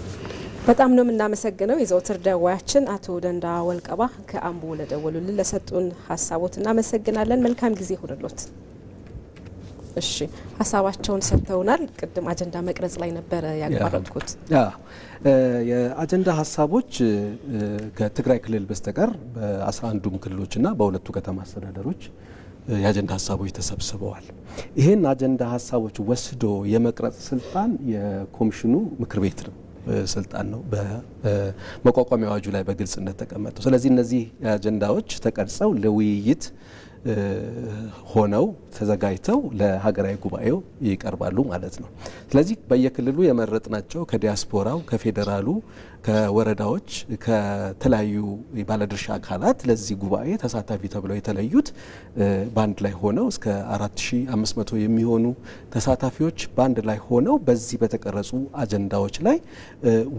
በጣም ነው የምናመሰግነው። የዘውትር ደዋያችን አቶ ደንዳ ወልቀባ ከአምቦ ለደወሉልን ለሰጡን ሀሳቦት እናመሰግናለን። መልካም ጊዜ ሆነሎት። እሺ ሀሳባቸውን ሰጥተውናል። ቅድም አጀንዳ መቅረጽ ላይ ነበረ ያቋረጥኩት። የአጀንዳ ሀሳቦች ከትግራይ ክልል በስተቀር በ11ዱም ክልሎችና በሁለቱ ከተማ አስተዳደሮች የአጀንዳ ሀሳቦች ተሰብስበዋል። ይህን አጀንዳ ሀሳቦች ወስዶ የመቅረጽ ስልጣን የኮሚሽኑ ምክር ቤት ነው ስልጣን ነው። በመቋቋሚያ አዋጁ ላይ በግልጽነት ተቀመጠው። ስለዚህ እነዚህ አጀንዳዎች ተቀርጸው ለውይይት ሆነው ተዘጋጅተው ለሀገራዊ ጉባኤው ይቀርባሉ ማለት ነው። ስለዚህ በየክልሉ የመረጥናቸው ከዲያስፖራው፣ ከፌዴራሉ፣ ከወረዳዎች፣ ከተለያዩ ባለድርሻ አካላት ለዚህ ጉባኤ ተሳታፊ ተብለው የተለዩት በአንድ ላይ ሆነው እስከ 4500 የሚሆኑ ተሳታፊዎች በአንድ ላይ ሆነው በዚህ በተቀረጹ አጀንዳዎች ላይ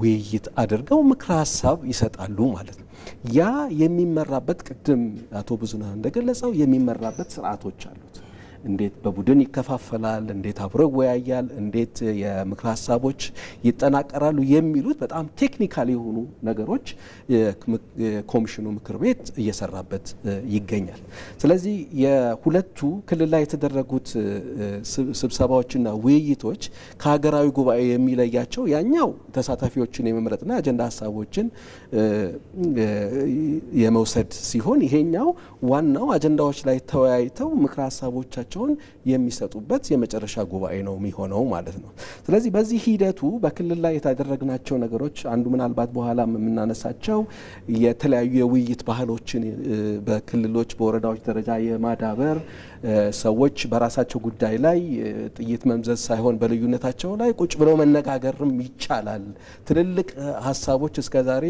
ውይይት አድርገው ምክረ ሀሳብ ይሰጣሉ ማለት ነው። ያ የሚመራበት ቅድም አቶ ብዙነህ እንደገለጸው የሚመራበት ስርዓቶች አሉት። እንዴት በቡድን ይከፋፈላል፣ እንዴት አብሮ ይወያያል፣ እንዴት የምክር ሀሳቦች ይጠናቀራሉ የሚሉት በጣም ቴክኒካል የሆኑ ነገሮች የኮሚሽኑ ምክር ቤት እየሰራበት ይገኛል። ስለዚህ የሁለቱ ክልል ላይ የተደረጉት ስብሰባዎችና ውይይቶች ከሀገራዊ ጉባኤ የሚለያቸው ያኛው ተሳታፊዎችን የመምረጥና የአጀንዳ ሀሳቦችን የመውሰድ ሲሆን ይሄኛው ዋናው አጀንዳዎች ላይ ተወያይተው ምክር ሀሳቦቻቸውን የሚሰጡበት የመጨረሻ ጉባኤ ነው የሚሆነው ማለት ነው። ስለዚህ በዚህ ሂደቱ በክልል ላይ የተደረግናቸው ነገሮች አንዱ ምናልባት በኋላ የምናነሳቸው የተለያዩ የውይይት ባህሎችን በክልሎች በወረዳዎች ደረጃ የማዳበር ሰዎች በራሳቸው ጉዳይ ላይ ጥይት መምዘዝ ሳይሆን በልዩነታቸው ላይ ቁጭ ብለው መነጋገርም ይቻላል። ትልልቅ ሀሳቦች እስከዛሬ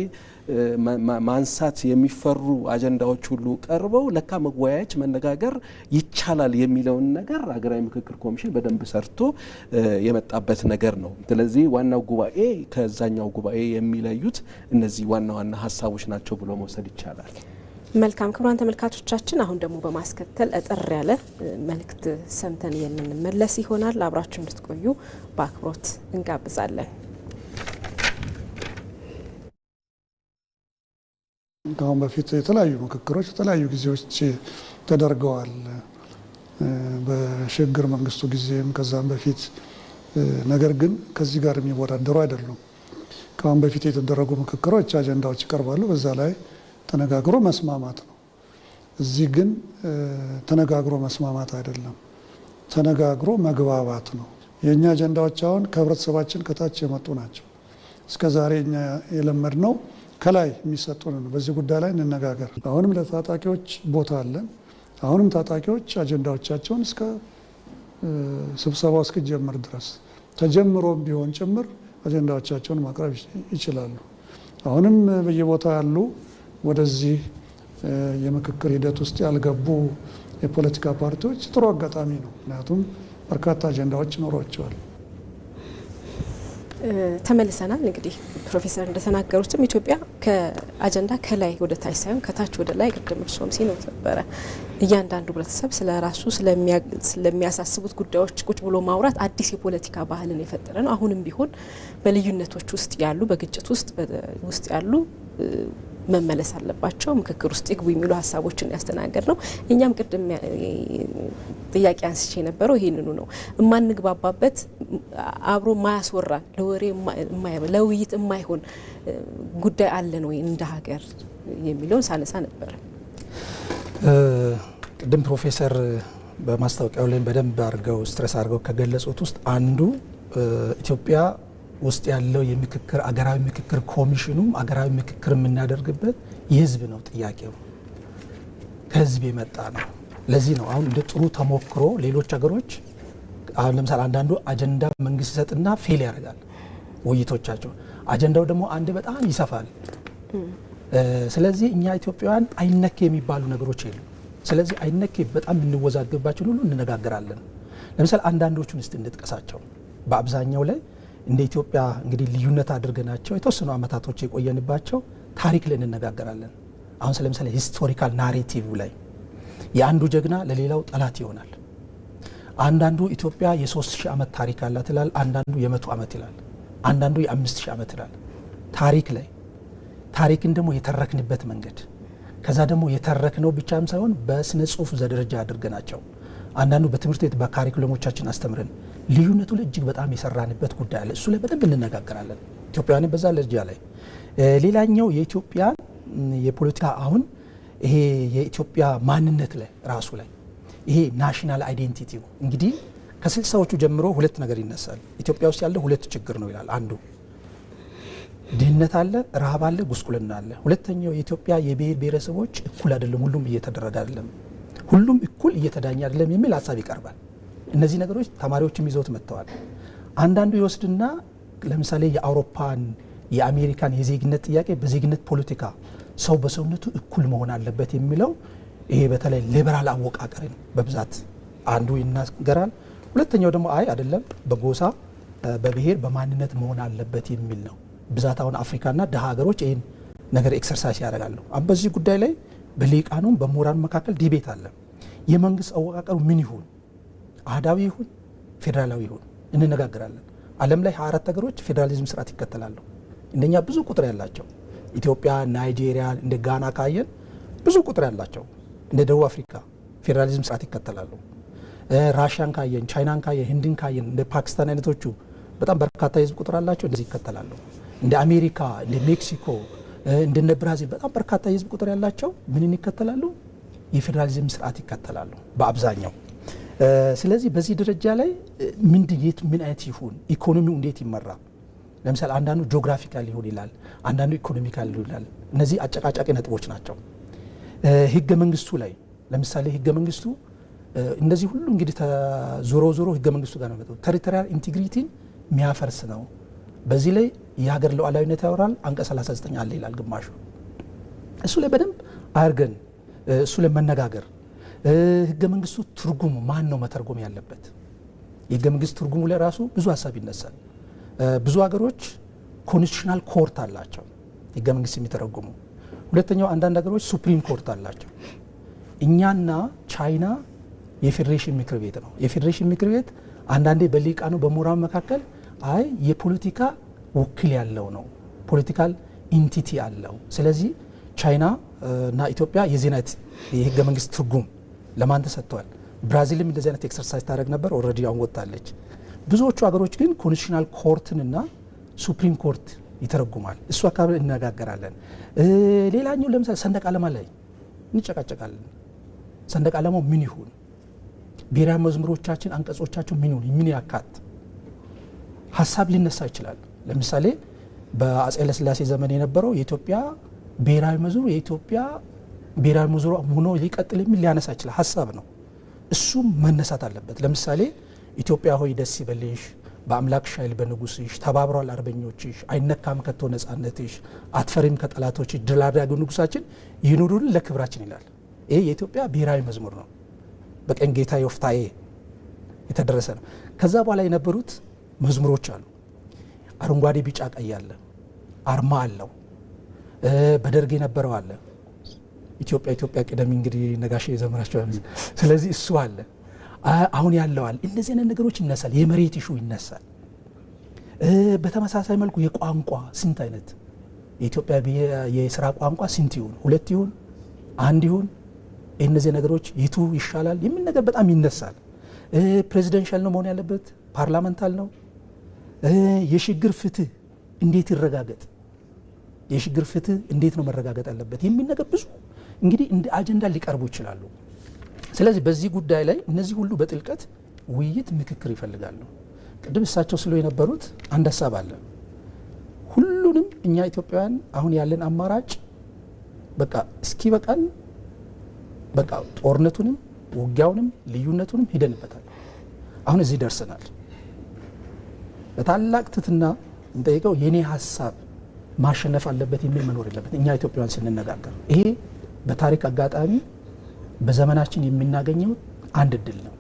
ማንሳት የሚፈሩ አጀንዳዎች ሁሉ ቀርበው ለካ መወያየት መነጋገር ይቻላል የሚለውን ነገር ሀገራዊ ምክክር ኮሚሽን በደንብ ሰርቶ የመጣበት ነገር ነው። ስለዚህ ዋናው ጉባኤ ከዛኛው ጉባኤ የሚለዩት እነዚህ ዋና ዋና ሀሳቦች ናቸው ብሎ መውሰድ ይቻላል። መልካም ክቡራን ተመልካቾቻችን፣ አሁን ደግሞ በማስከተል እጥር ያለ መልእክት ሰምተን የምንመለስ ይሆናል። አብራችሁ እንድትቆዩ በአክብሮት እንጋብዛለን። ከአሁን በፊት የተለያዩ ምክክሮች የተለያዩ ጊዜዎች ተደርገዋል። በሽግግር መንግስቱ ጊዜም ከዛም በፊት ነገር ግን ከዚህ ጋር የሚወዳደሩ አይደሉም። ከአሁን በፊት የተደረጉ ምክክሮች አጀንዳዎች ይቀርባሉ፣ በዛ ላይ ተነጋግሮ መስማማት ነው። እዚህ ግን ተነጋግሮ መስማማት አይደለም፣ ተነጋግሮ መግባባት ነው። የእኛ አጀንዳዎች አሁን ከህብረተሰባችን ከታች የመጡ ናቸው። እስከ ዛሬ እኛ የለመድነው ከላይ የሚሰጡን ነው። በዚህ ጉዳይ ላይ እንነጋገር። አሁንም ለታጣቂዎች ቦታ አለን። አሁንም ታጣቂዎች አጀንዳዎቻቸውን እስከ ስብሰባው እስኪጀምር ድረስ ተጀምሮም ቢሆን ጭምር አጀንዳዎቻቸውን ማቅረብ ይችላሉ። አሁንም በየቦታው ያሉ ወደዚህ የምክክር ሂደት ውስጥ ያልገቡ የፖለቲካ ፓርቲዎች ጥሩ አጋጣሚ ነው። ምክንያቱም በርካታ አጀንዳዎች ይኖሯቸዋል። ተመልሰናል። እንግዲህ ፕሮፌሰር እንደተናገሩትም ኢትዮጵያ ከአጀንዳ ከላይ ወደ ታች ሳይሆን ከታች ወደ ላይ ቅድም እርሶም ሲኖት ነበረ። እያንዳንዱ ህብረተሰብ ስለ ራሱ ስለሚያሳስቡት ጉዳዮች ቁጭ ብሎ ማውራት አዲስ የፖለቲካ ባህልን የፈጠረ ነው። አሁንም ቢሆን በልዩነቶች ውስጥ ያሉ በግጭት ውስጥ ያሉ መመለስ አለባቸው፣ ምክክር ውስጥ ይግቡ የሚሉ ሀሳቦችን ያስተናገድ ነው። እኛም ቅድም ጥያቄ አንስቼ የነበረው ይሄንኑ ነው። የማንግባባበት አብሮ ማያስወራን ለወሬ ለውይይት የማይሆን ጉዳይ አለን ወይ እንደ ሀገር የሚለውን ሳነሳ ነበረ። ቅድም ፕሮፌሰር በማስታወቂያው ላይ በደንብ አድርገው ስትረስ አድርገው ከገለጹት ውስጥ አንዱ ኢትዮጵያ ውስጥ ያለው የምክክር አገራዊ ምክክር ኮሚሽኑም አገራዊ ምክክር የምናደርግበት የህዝብ ነው። ጥያቄው ከህዝብ የመጣ ነው። ለዚህ ነው አሁን እንደ ጥሩ ተሞክሮ ሌሎች ሀገሮች አሁን ለምሳሌ አንዳንዱ አጀንዳ መንግስት ይሰጥና ፌል ያደርጋል ውይይቶቻቸው። አጀንዳው ደግሞ አንድ በጣም ይሰፋል። ስለዚህ እኛ ኢትዮጵያውያን አይነኬ የሚባሉ ነገሮች የሉ። ስለዚህ አይነኬ በጣም የምንወዛገብባቸው ሁሉ እንነጋገራለን። ለምሳሌ አንዳንዶቹን እስቲ እንጥቀሳቸው። በአብዛኛው ላይ እንደ ኢትዮጵያ እንግዲህ ልዩነት አድርገናቸው የተወሰኑ አመታቶች የቆየንባቸው ታሪክ ላይ እንነጋገራለን። አሁን ስለምሳሌ ሂስቶሪካል ናሬቲቭ ላይ የአንዱ ጀግና ለሌላው ጠላት ይሆናል። አንዳንዱ ኢትዮጵያ የ3000 ዓመት ታሪክ አላት ይላል፣ አንዳንዱ የ100 ዓመት ይላል፣ አንዳንዱ የ5000 ዓመት ይላል። ታሪክ ላይ ታሪክን ደግሞ የተረክንበት መንገድ ከዛ ደግሞ የተረክነው ብቻም ሳይሆን በስነ ጽሁፍ ደረጃ አድርገናቸው አንዳንዱ በትምህርት ቤት በካሪኩለሞቻችን አስተምረን ልዩነቱ ላይ እጅግ በጣም የሰራንበት ጉዳይ አለ። እሱ ላይ በደንብ እንነጋገራለን ኢትዮጵያውያን በዛ ደረጃ ላይ። ሌላኛው የኢትዮጵያ የፖለቲካ አሁን ይሄ የኢትዮጵያ ማንነት ላይ ራሱ ላይ ይሄ ናሽናል አይዴንቲቲው እንግዲህ ከ60ዎቹ ጀምሮ ሁለት ነገር ይነሳል። ኢትዮጵያ ውስጥ ያለው ሁለት ችግር ነው ይላል። አንዱ ድህነት አለ፣ ረሃብ አለ፣ ጉስቁልና አለ። ሁለተኛው የኢትዮጵያ የብሔር ብሔረሰቦች እኩል አይደለም፣ ሁሉም እየተደረገ አይደለም። ሁሉም እኩል እየተዳኘ አይደለም የሚል ሀሳብ ይቀርባል። እነዚህ ነገሮች ተማሪዎችም ይዘውት መጥተዋል። አንዳንዱ ይወስድና ለምሳሌ የአውሮፓን የአሜሪካን የዜግነት ጥያቄ በዜግነት ፖለቲካ ሰው በሰውነቱ እኩል መሆን አለበት የሚለው ይሄ በተለይ ሊበራል አወቃቀርን በብዛት አንዱ ይናገራል። ሁለተኛው ደግሞ አይ አይደለም በጎሳ በብሔር በማንነት መሆን አለበት የሚል ነው። ብዛት አሁን አፍሪካና ደሃ ሀገሮች ይህን ነገር ኤክሰርሳይዝ ያደርጋሉ። አሁን በዚህ ጉዳይ ላይ በሊቃኑም በምሁራን መካከል ዲቤት አለ። የመንግስት አወቃቀሩ ምን ይሁን፣ አህዳዊ ይሁን ፌዴራላዊ ይሁን እንነጋገራለን። ዓለም ላይ 24 ሀገሮች ፌዴራሊዝም ስርዓት ይከተላሉ። እንደኛ ብዙ ቁጥር ያላቸው ኢትዮጵያ፣ ናይጄሪያ፣ እንደ ጋና ካየን ብዙ ቁጥር ያላቸው፣ እንደ ደቡብ አፍሪካ ፌዴራሊዝም ስርዓት ይከተላሉ። ራሽያን ካየን፣ ቻይናን ካየን፣ ህንድን ካየን፣ እንደ ፓኪስታን አይነቶቹ በጣም በርካታ የህዝብ ቁጥር አላቸው፣ እንደዚህ ይከተላሉ። እንደ አሜሪካ፣ እንደ ሜክሲኮ፣ እንደነ ብራዚል በጣም በርካታ የህዝብ ቁጥር ያላቸው ምንን ይከተላሉ? የፌዴራሊዝም ስርዓት ይከተላሉ በአብዛኛው። ስለዚህ በዚህ ደረጃ ላይ ምን አይነት ይሁን፣ ኢኮኖሚው እንዴት ይመራ? ለምሳሌ አንዳንዱ ጂኦግራፊካል ሊሆን ይላል፣ አንዳንዱ ኢኮኖሚካል ሊሆን ይላል። እነዚህ አጨቃጫቂ ነጥቦች ናቸው። ህገ መንግስቱ ላይ ለምሳሌ ህገ መንግስቱ እነዚህ ሁሉ እንግዲህ ዞሮ ህገ መንግስቱ ጋር ነው መጣው። ቴሪቶሪያል ኢንቲግሪቲን የሚያፈርስ ነው። በዚህ ላይ የሀገር ሉዓላዊነት ያወራል። አንቀጽ 39 አለ ይላል ግማሹ። እሱ ላይ በደንብ አድርገን እሱ ላይ መነጋገር። ህገ መንግስቱ ትርጉሙ ማን ነው መተርጎም ያለበት? የህገ መንግስት ትርጉሙ ላይ ራሱ ብዙ ሀሳብ ይነሳል። ብዙ ሀገሮች ኮንስቲቱሽናል ኮርት አላቸው ህገ መንግስት የሚተረጉሙ። ሁለተኛው አንዳንድ ሀገሮች ሱፕሪም ኮርት አላቸው። እኛና ቻይና የፌዴሬሽን ምክር ቤት ነው። የፌዴሬሽን ምክር ቤት አንዳንዴ በሊቃኑ በምሁራን መካከል አይ የፖለቲካ ውክል ያለው ነው፣ ፖለቲካል ኢንቲቲ አለው። ስለዚህ ቻይና እና ኢትዮጵያ የዚህ አይነት የህገ መንግስት ትርጉም ለማን ተሰጥቷል? ብራዚልም እንደዚህ አይነት ኤክሰርሳይዝ ታደርግ ነበር፣ ኦልሬዲ አሁን ወጣለች። ብዙዎቹ ሀገሮች ግን ኮንስቲቱሽናል ኮርትንና ሱፕሪም ኮርት ይተረጉማል። እሱ አካባቢ እንነጋገራለን። ሌላኛው ለምሳሌ ሰንደቅ ዓላማ ላይ እንጨቃጨቃለን። ሰንደቅ ዓላማው ምን ይሁን? ብሔራዊ መዝሙሮቻችን አንቀጾቻቸው ምን ይሁን? ምን ያካት? ሀሳብ ሊነሳ ይችላል። ለምሳሌ በአፄ ኃይለሥላሴ ዘመን የነበረው የኢትዮጵያ ብሔራዊ መዝሙር የኢትዮጵያ ብሔራዊ መዝሙር ሆኖ ሊቀጥል የሚል ሊያነሳ ይችላል። ሀሳብ ነው። እሱም መነሳት አለበት። ለምሳሌ ኢትዮጵያ ሆይ ደስ ይበልሽ፣ በአምላክሽ ኃይል በንጉስሽ፣ ተባብሯል አርበኞችሽ፣ አይነካም ከቶ ነጻነትሽ፣ አትፈሪም ከጠላቶችሽ፣ ድል አድራጊው ንጉሳችን ይኑሩልን ለክብራችን ይላል። ይሄ የኢትዮጵያ ብሔራዊ መዝሙር ነው። በቀኝ ጌታ ዮፍታሔ የተደረሰ ነው። ከዛ በኋላ የነበሩት መዝሙሮች አሉ። አረንጓዴ ቢጫ ቀይ አለ፣ አርማ አለው። በደርግ የነበረው አለ፣ ኢትዮጵያ ኢትዮጵያ ቅደም እንግዲህ ነጋሽ የዘመራቸው። ስለዚህ እሱ አለ፣ አሁን ያለው አለ። እንደዚህ አይነት ነገሮች ይነሳል። የመሬት ኢሹ ይነሳል። በተመሳሳይ መልኩ የቋንቋ ስንት አይነት የኢትዮጵያ የስራ ቋንቋ ስንት ይሁን? 2 ይሁን? 1 ይሁን? እነዚህ ነገሮች የቱ ይሻላል የሚል ነገር በጣም ይነሳል። ፕሬዚደንሻል ነው መሆን ያለበት? ፓርላመንታል ነው? የሽግግር ፍትህ እንዴት ይረጋገጥ? የሽግግር ፍትህ እንዴት ነው መረጋገጥ ያለበት የሚል ነገር ብዙ እንግዲህ እንደ አጀንዳ ሊቀርቡ ይችላሉ። ስለዚህ በዚህ ጉዳይ ላይ እነዚህ ሁሉ በጥልቀት ውይይት፣ ምክክር ይፈልጋሉ። ቅድም እሳቸው ስለ የነበሩት አንድ ሀሳብ አለ። ሁሉንም እኛ ኢትዮጵያውያን አሁን ያለን አማራጭ በቃ እስኪ በቃን በቃ ጦርነቱንም ውጊያውንም ልዩነቱንም ሂደንበታል። አሁን እዚህ ደርሰናል። በታላቅ ትትና እንጠይቀው የኔ ሀሳብ ማሸነፍ አለበት የሚል መኖር የለበት። እኛ ኢትዮጵያውያን ስንነጋገር ይሄ በታሪክ አጋጣሚ በዘመናችን የምናገኘው አንድ እድል ነው።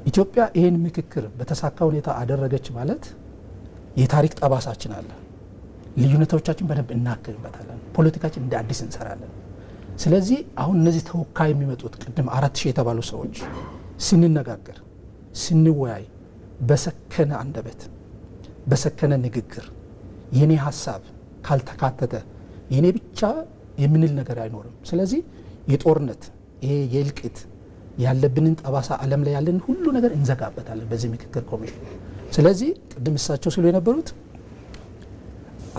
ኢትዮጵያ ይሄን ምክክር በተሳካ ሁኔታ አደረገች ማለት የታሪክ ጠባሳችን አለ። ልዩነቶቻችን በደንብ እናክልበታለን። ፖለቲካችን እንደ አዲስ እንሰራለን። ስለዚህ አሁን እነዚህ ተወካይ የሚመጡት ቅድም 4000 የተባሉ ሰዎች ስንነጋገር፣ ስንወያይ በሰከነ አንደበት በሰከነ ንግግር የኔ ሀሳብ ካልተካተተ የኔ ብቻ የምንል ነገር አይኖርም። ስለዚህ የጦርነት ይሄ የእልቂት ያለብንን ጠባሳ ዓለም ላይ ያለን ሁሉ ነገር እንዘጋበታለን በዚህ ምክክር ኮሚሽን። ስለዚህ ቅድም እሳቸው ሲሉ የነበሩት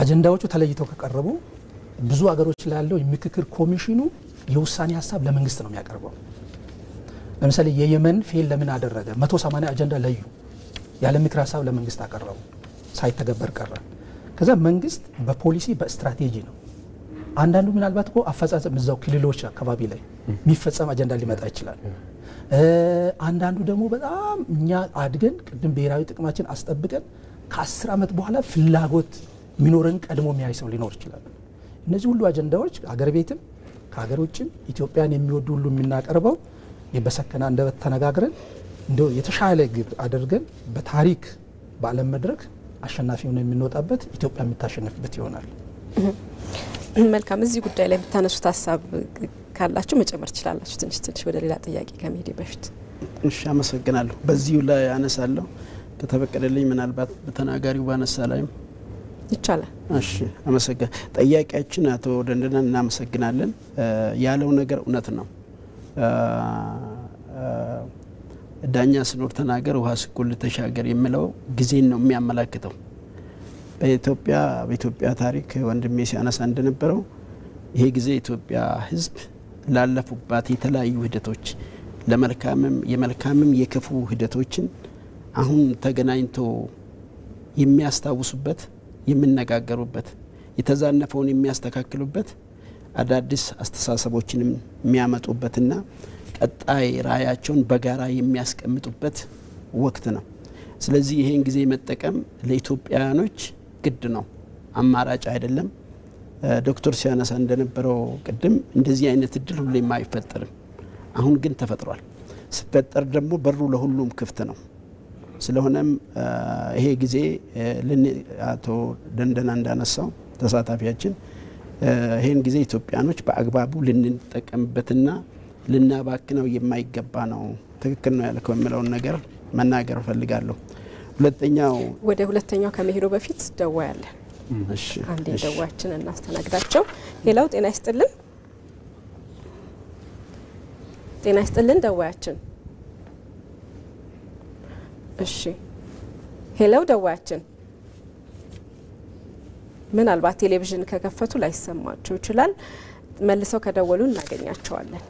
አጀንዳዎቹ ተለይተው ከቀረቡ ብዙ ሀገሮች ላይ ያለው የምክክር ኮሚሽኑ የውሳኔ ሀሳብ ለመንግስት ነው የሚያቀርበው። ለምሳሌ የየመን ፌል ለምን አደረገ 180 አጀንዳ ለዩ፣ ያለ ምክር ሀሳብ ለመንግስት አቀረቡ፣ ሳይተገበር ቀረ። ከዛ መንግስት በፖሊሲ በስትራቴጂ ነው አንዳንዱ ምናልባት እኮ አፈጻጸም እዛው ክልሎች አካባቢ ላይ የሚፈጸም አጀንዳ ሊመጣ ይችላል። አንዳንዱ ደግሞ በጣም እኛ አድገን ቅድም ብሔራዊ ጥቅማችን አስጠብቀን ከ10 ዓመት በኋላ ፍላጎት ሚኖርን ቀድሞ የሚያይ ሰው ሊኖር ይችላል። እነዚህ ሁሉ አጀንዳዎች አገር ቤትም ከሀገር ውጭም ኢትዮጵያን የሚወዱ ሁሉ የምናቀርበው በሰከነ አንደበት ተነጋግረን እንደው የተሻለ ግብ አድርገን በታሪክ በዓለም መድረክ አሸናፊ ሆነን የምንወጣበት ኢትዮጵያ የምታሸንፍበት ይሆናል። መልካም። እዚህ ጉዳይ ላይ የምታነሱት ሀሳብ ካላችሁ መጨመር ትችላላችሁ። ትንሽ ወደ ሌላ ጥያቄ ከመሄድ በፊት። እሺ፣ አመሰግናለሁ። በዚሁ ላይ አነሳለሁ ከተፈቀደልኝ፣ ምናልባት በተናጋሪው ባነሳ ላይም ይቻላል። እሺ፣ አመሰግናለሁ። ጠያቂያችን አቶ ደንደና እናመሰግናለን። ያለው ነገር እውነት ነው። ዳኛ ስኖር ተናገር ውሃ ስኩል ተሻገር የሚለው ጊዜን ነው የሚያመላክተው። በኢትዮጵያ ታሪክ ወንድሜ ሲያነሳ እንደነበረው ይሄ ጊዜ ኢትዮጵያ ሕዝብ ላለፉባት የተለያዩ ሂደቶች የመልካምም የክፉ ሂደቶችን አሁን ተገናኝቶ የሚያስታውሱበት፣ የሚነጋገሩበት፣ የተዛነፈውን የሚያስተካክሉበት፣ አዳዲስ አስተሳሰቦችንም የሚያመጡበትና ቀጣይ ራዕያቸውን በጋራ የሚያስቀምጡበት ወቅት ነው። ስለዚህ ይሄን ጊዜ መጠቀም ለኢትዮጵያውያኖች ግድ ነው፣ አማራጭ አይደለም። ዶክተር ሲያነሳ እንደነበረው ቅድም እንደዚህ አይነት እድል ሁሌም አይፈጠርም። አሁን ግን ተፈጥሯል። ሲፈጠር ደግሞ በሩ ለሁሉም ክፍት ነው። ስለሆነም ይሄ ጊዜ አቶ ደንደና እንዳነሳው ተሳታፊያችን ይሄን ጊዜ ኢትዮጵያኖች በአግባቡ ልንጠቀምበትና ልናባክነው የማይገባ ነው። ትክክል ነው ያልከው የሚለውን ነገር መናገር ፈልጋለሁ። ወደ ሁለተኛው ከመሄዱ በፊት ደዋያለን። እሺ፣ አንዴ ደዋያችን እናስተናግዳቸው። ሄላው ጤና ይስጥልን። ጤና ይስጥልን ደዋያችን። እሺ፣ ሄላው ደዋያችን። ምናልባት ቴሌቪዥን ከከፈቱ ላይሰማቸው ይችላል። መልሰው ከደወሉ እናገኛቸዋለን።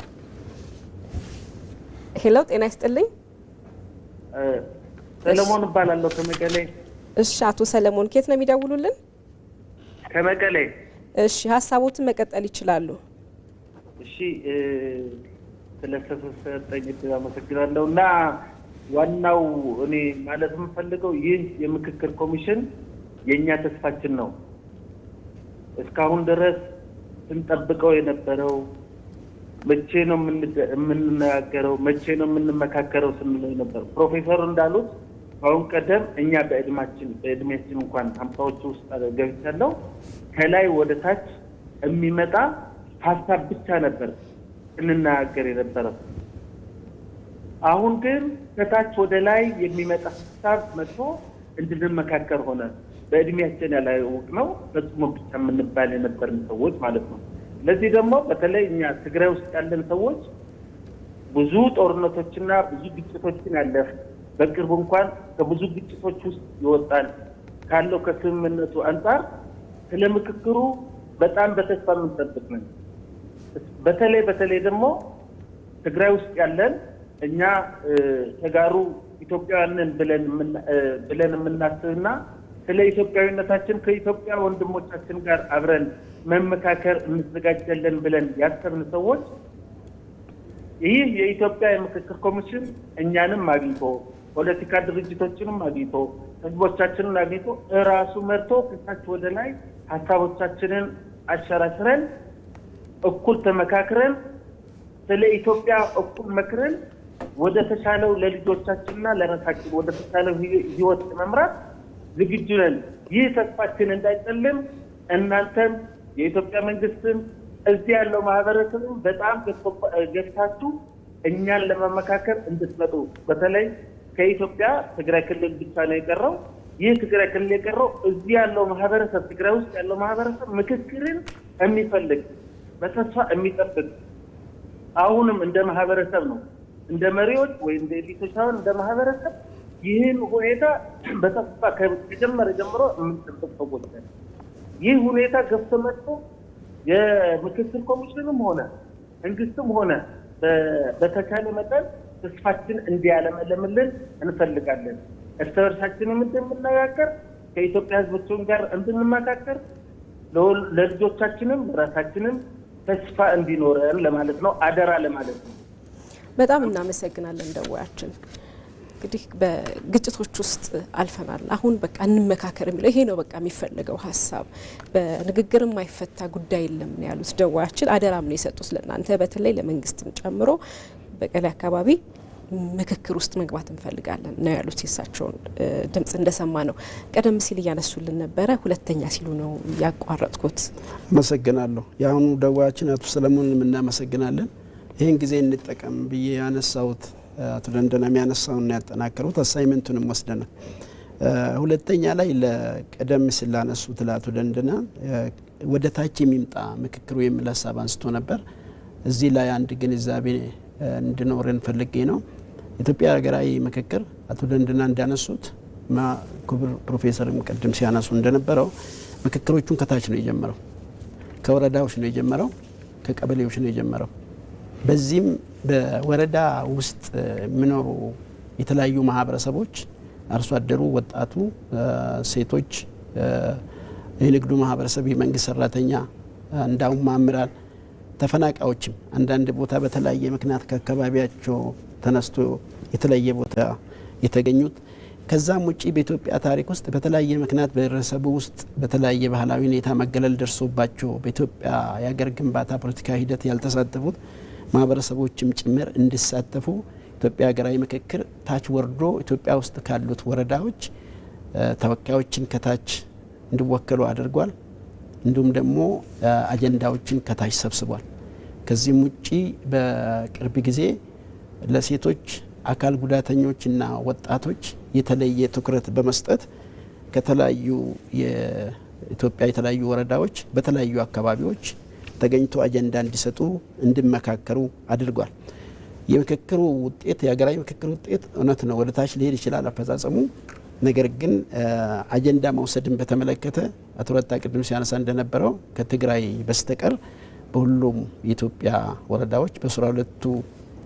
ሄሎ ጤና ይስጥልኝ። ሰለሞን እባላለሁ ከመቀሌ። እሺ አቶ ሰለሞን ከየት ነው የሚደውሉልን? ከመቀሌ። እሺ ሀሳቦትን መቀጠል ይችላሉ። እሺ ስለተሰጠኝ እድል አመሰግናለሁ። እና ዋናው እኔ ማለት የምፈልገው ይህ የምክክር ኮሚሽን የኛ ተስፋችን ነው። እስካሁን ድረስ ስንጠብቀው የነበረው መቼ ነው የምንነጋገረው፣ መቼ ነው የምንመካከረው ስንለው ነበር። ፕሮፌሰር እንዳሉት አሁን ቀደም እኛ በእድሜያችን እንኳን 50ዎቹ ውስጥ ገብቻለሁ ከላይ ወደ ታች የሚመጣ ሀሳብ ብቻ ነበር እንናገር የነበረው። አሁን ግን ከታች ወደ ላይ የሚመጣ ሀሳብ መጥቶ እንድንመካከር ሆነ። በእድሜያችን ያላወቅነው ፈጽሞ ብቻ የምንባል የነበርን ሰዎች ማለት ነው። ለዚህ ደግሞ በተለይ እኛ ትግራይ ውስጥ ያለን ሰዎች ብዙ ጦርነቶችና ብዙ ግጭቶችን ያለፍ በቅርቡ እንኳን ከብዙ ግጭቶች ውስጥ ይወጣል ካለው ከስምምነቱ አንፃር ስለ ምክክሩ በጣም በተስፋ የምንጠብቅ ነን። በተለይ ደግሞ ትግራይ ውስጥ ያለን እኛ ተጋሩ ኢትዮጵያውያንን ብለን የምናስብና ስለ ኢትዮጵያዊነታችን ከኢትዮጵያ ወንድሞቻችን ጋር አብረን መመካከር እንዘጋጃለን ብለን ያሰብን ሰዎች ይህ የኢትዮጵያ የምክክር ኮሚሽን እኛንም አግኝቶ ፖለቲካ ድርጅቶችንም አግኝቶ ህዝቦቻችንን አግኝቶ እራሱ መርቶ ከታች ወደ ላይ ሀሳቦቻችንን አሸራሽረን እኩል ተመካክረን ስለ ኢትዮጵያ እኩል መክረን ወደ ተሻለው ለልጆቻችንና ለራሳችን ወደ ተሻለው ህይወት መምራት ዝግጁ ነን። ይህ ተስፋችን እንዳይጨልም እናንተም የኢትዮጵያ መንግስትም እዚህ ያለው ማህበረሰብም በጣም ገፍታችሁ እኛን ለመመካከር እንድትመጡ። በተለይ ከኢትዮጵያ ትግራይ ክልል ብቻ ነው የቀረው። ይህ ትግራይ ክልል የቀረው እዚህ ያለው ማህበረሰብ ትግራይ ውስጥ ያለው ማህበረሰብ ምክክርን የሚፈልግ በተስፋ የሚጠብቅ አሁንም እንደ ማህበረሰብ ነው፣ እንደ መሪዎች ወይ እንደ ኤሊቶች ሳይሆን እንደ ማህበረሰብ ይህን ሁኔታ በተስፋ ከጀመረ ጀምሮ የምንጠብቅ ሰዎች ነን። ይህ ሁኔታ ገፍቶ መጥቶ የምክክር ኮሚሽንም ሆነ መንግስትም ሆነ በተቻለ መጠን ተስፋችን እንዲያለመልምልን እንፈልጋለን። እርስ በርሳችንም እንድንነጋገር ከኢትዮጵያ ህዝቦችን ጋር እንድንመካከር ለልጆቻችንም ራሳችንም ተስፋ እንዲኖረን ለማለት ነው። አደራ ለማለት ነው። በጣም እናመሰግናለን ደዋያችን። እንግዲህ በግጭቶች ውስጥ አልፈናል። አሁን በቃ እንመካከር የሚለው ይሄ ነው በቃ የሚፈልገው ሀሳብ። በንግግር የማይፈታ ጉዳይ የለም ነው ያሉት ደዋያችን። አደራም ነው የሰጡት ለእናንተ በተለይ ለመንግስትም ጨምሮ በቀሌ አካባቢ ምክክር ውስጥ መግባት እንፈልጋለን ነው ያሉት። የሳቸውን ድምጽ እንደሰማ ነው። ቀደም ሲል እያነሱልን ነበረ፣ ሁለተኛ ሲሉ ነው ያቋረጥኩት። አመሰግናለሁ። የአሁኑ ደዋያችን አቶ ሰለሞን እናመሰግናለን። ይህን ጊዜ እንጠቀም ብዬ ያነሳሁት አቶ ደንደና የሚያነሳውና ያጠናከሩት አሳይመንቱንም ወስደናል። ሁለተኛ ላይ ለቀደም ሲል ላነሱት ለአቶ ደንደና ወደ ታች የሚምጣ ምክክሩ የሚል ሀሳብ አንስቶ ነበር። እዚህ ላይ አንድ ግንዛቤ እንድኖረን ፈልጌ ነው። ኢትዮጵያ ሀገራዊ ምክክር አቶ ደንደና እንዳነሱት ክቡር ፕሮፌሰርም ቀደም ሲያነሱ እንደነበረው ምክክሮቹን ከታች ነው የጀመረው፣ ከወረዳዎች ነው የጀመረው፣ ከቀበሌዎች ነው የጀመረው። በዚህም በወረዳ ውስጥ የሚኖሩ የተለያዩ ማህበረሰቦች አርሶ አደሩ፣ ወጣቱ፣ ሴቶች፣ የንግዱ ማህበረሰብ፣ የመንግስት ሰራተኛ፣ እንዳውም ማምራን፣ ተፈናቃዮችም አንዳንድ ቦታ በተለያየ ምክንያት ከአካባቢያቸው ተነስቶ የተለያየ ቦታ የተገኙት ከዛም ውጪ በኢትዮጵያ ታሪክ ውስጥ በተለያየ ምክንያት በህብረተሰቡ ውስጥ በተለያየ ባህላዊ ሁኔታ መገለል ደርሶባቸው በኢትዮጵያ የሀገር ግንባታ ፖለቲካ ሂደት ያልተሳተፉት ማህበረሰቦችም ጭምር እንዲሳተፉ ኢትዮጵያ ሀገራዊ ምክክር ታች ወርዶ ኢትዮጵያ ውስጥ ካሉት ወረዳዎች ተወካዮችን ከታች እንዲወከሉ አድርጓል። እንዲሁም ደግሞ አጀንዳዎችን ከታች ሰብስቧል። ከዚህም ውጪ በቅርብ ጊዜ ለሴቶች፣ አካል ጉዳተኞችና ወጣቶች የተለየ ትኩረት በመስጠት ከተለያዩ የኢትዮጵያ የተለያዩ ወረዳዎች በተለያዩ አካባቢዎች ተገኝቶ አጀንዳ እንዲሰጡ እንዲመካከሩ አድርጓል። የምክክሩ ውጤት የሀገራዊ ምክክር ውጤት እውነት ነው ወደ ታች ሊሄድ ይችላል አፈጻጸሙ። ነገር ግን አጀንዳ መውሰድን በተመለከተ አቶ ረታ ቅድም ሲያነሳ እንደነበረው ከትግራይ በስተቀር በሁሉም የኢትዮጵያ ወረዳዎች በ12ቱ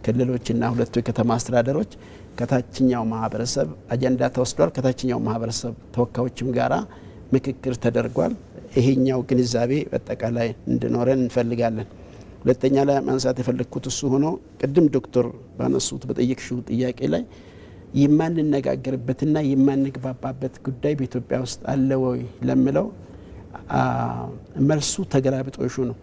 ክልሎችና 2ቱ የከተማ አስተዳደሮች ከታችኛው ማህበረሰብ አጀንዳ ተወስዷል። ከታችኛው ማህበረሰብ ተወካዮችም ጋራ ምክክር ተደርጓል። ይሄኛው ግንዛቤ በአጠቃላይ እንድኖረን እንፈልጋለን። ሁለተኛ ላይ ማንሳት የፈለግኩት እሱ ሆኖ ቅድም ዶክተር ባነሱት በጠየቅሽው ጥያቄ ላይ የማንነጋገርበትና የማንግባባበት ጉዳይ በኢትዮጵያ ውስጥ አለ ወይ ለምለው መልሱ ተገላብጦሹ ነው።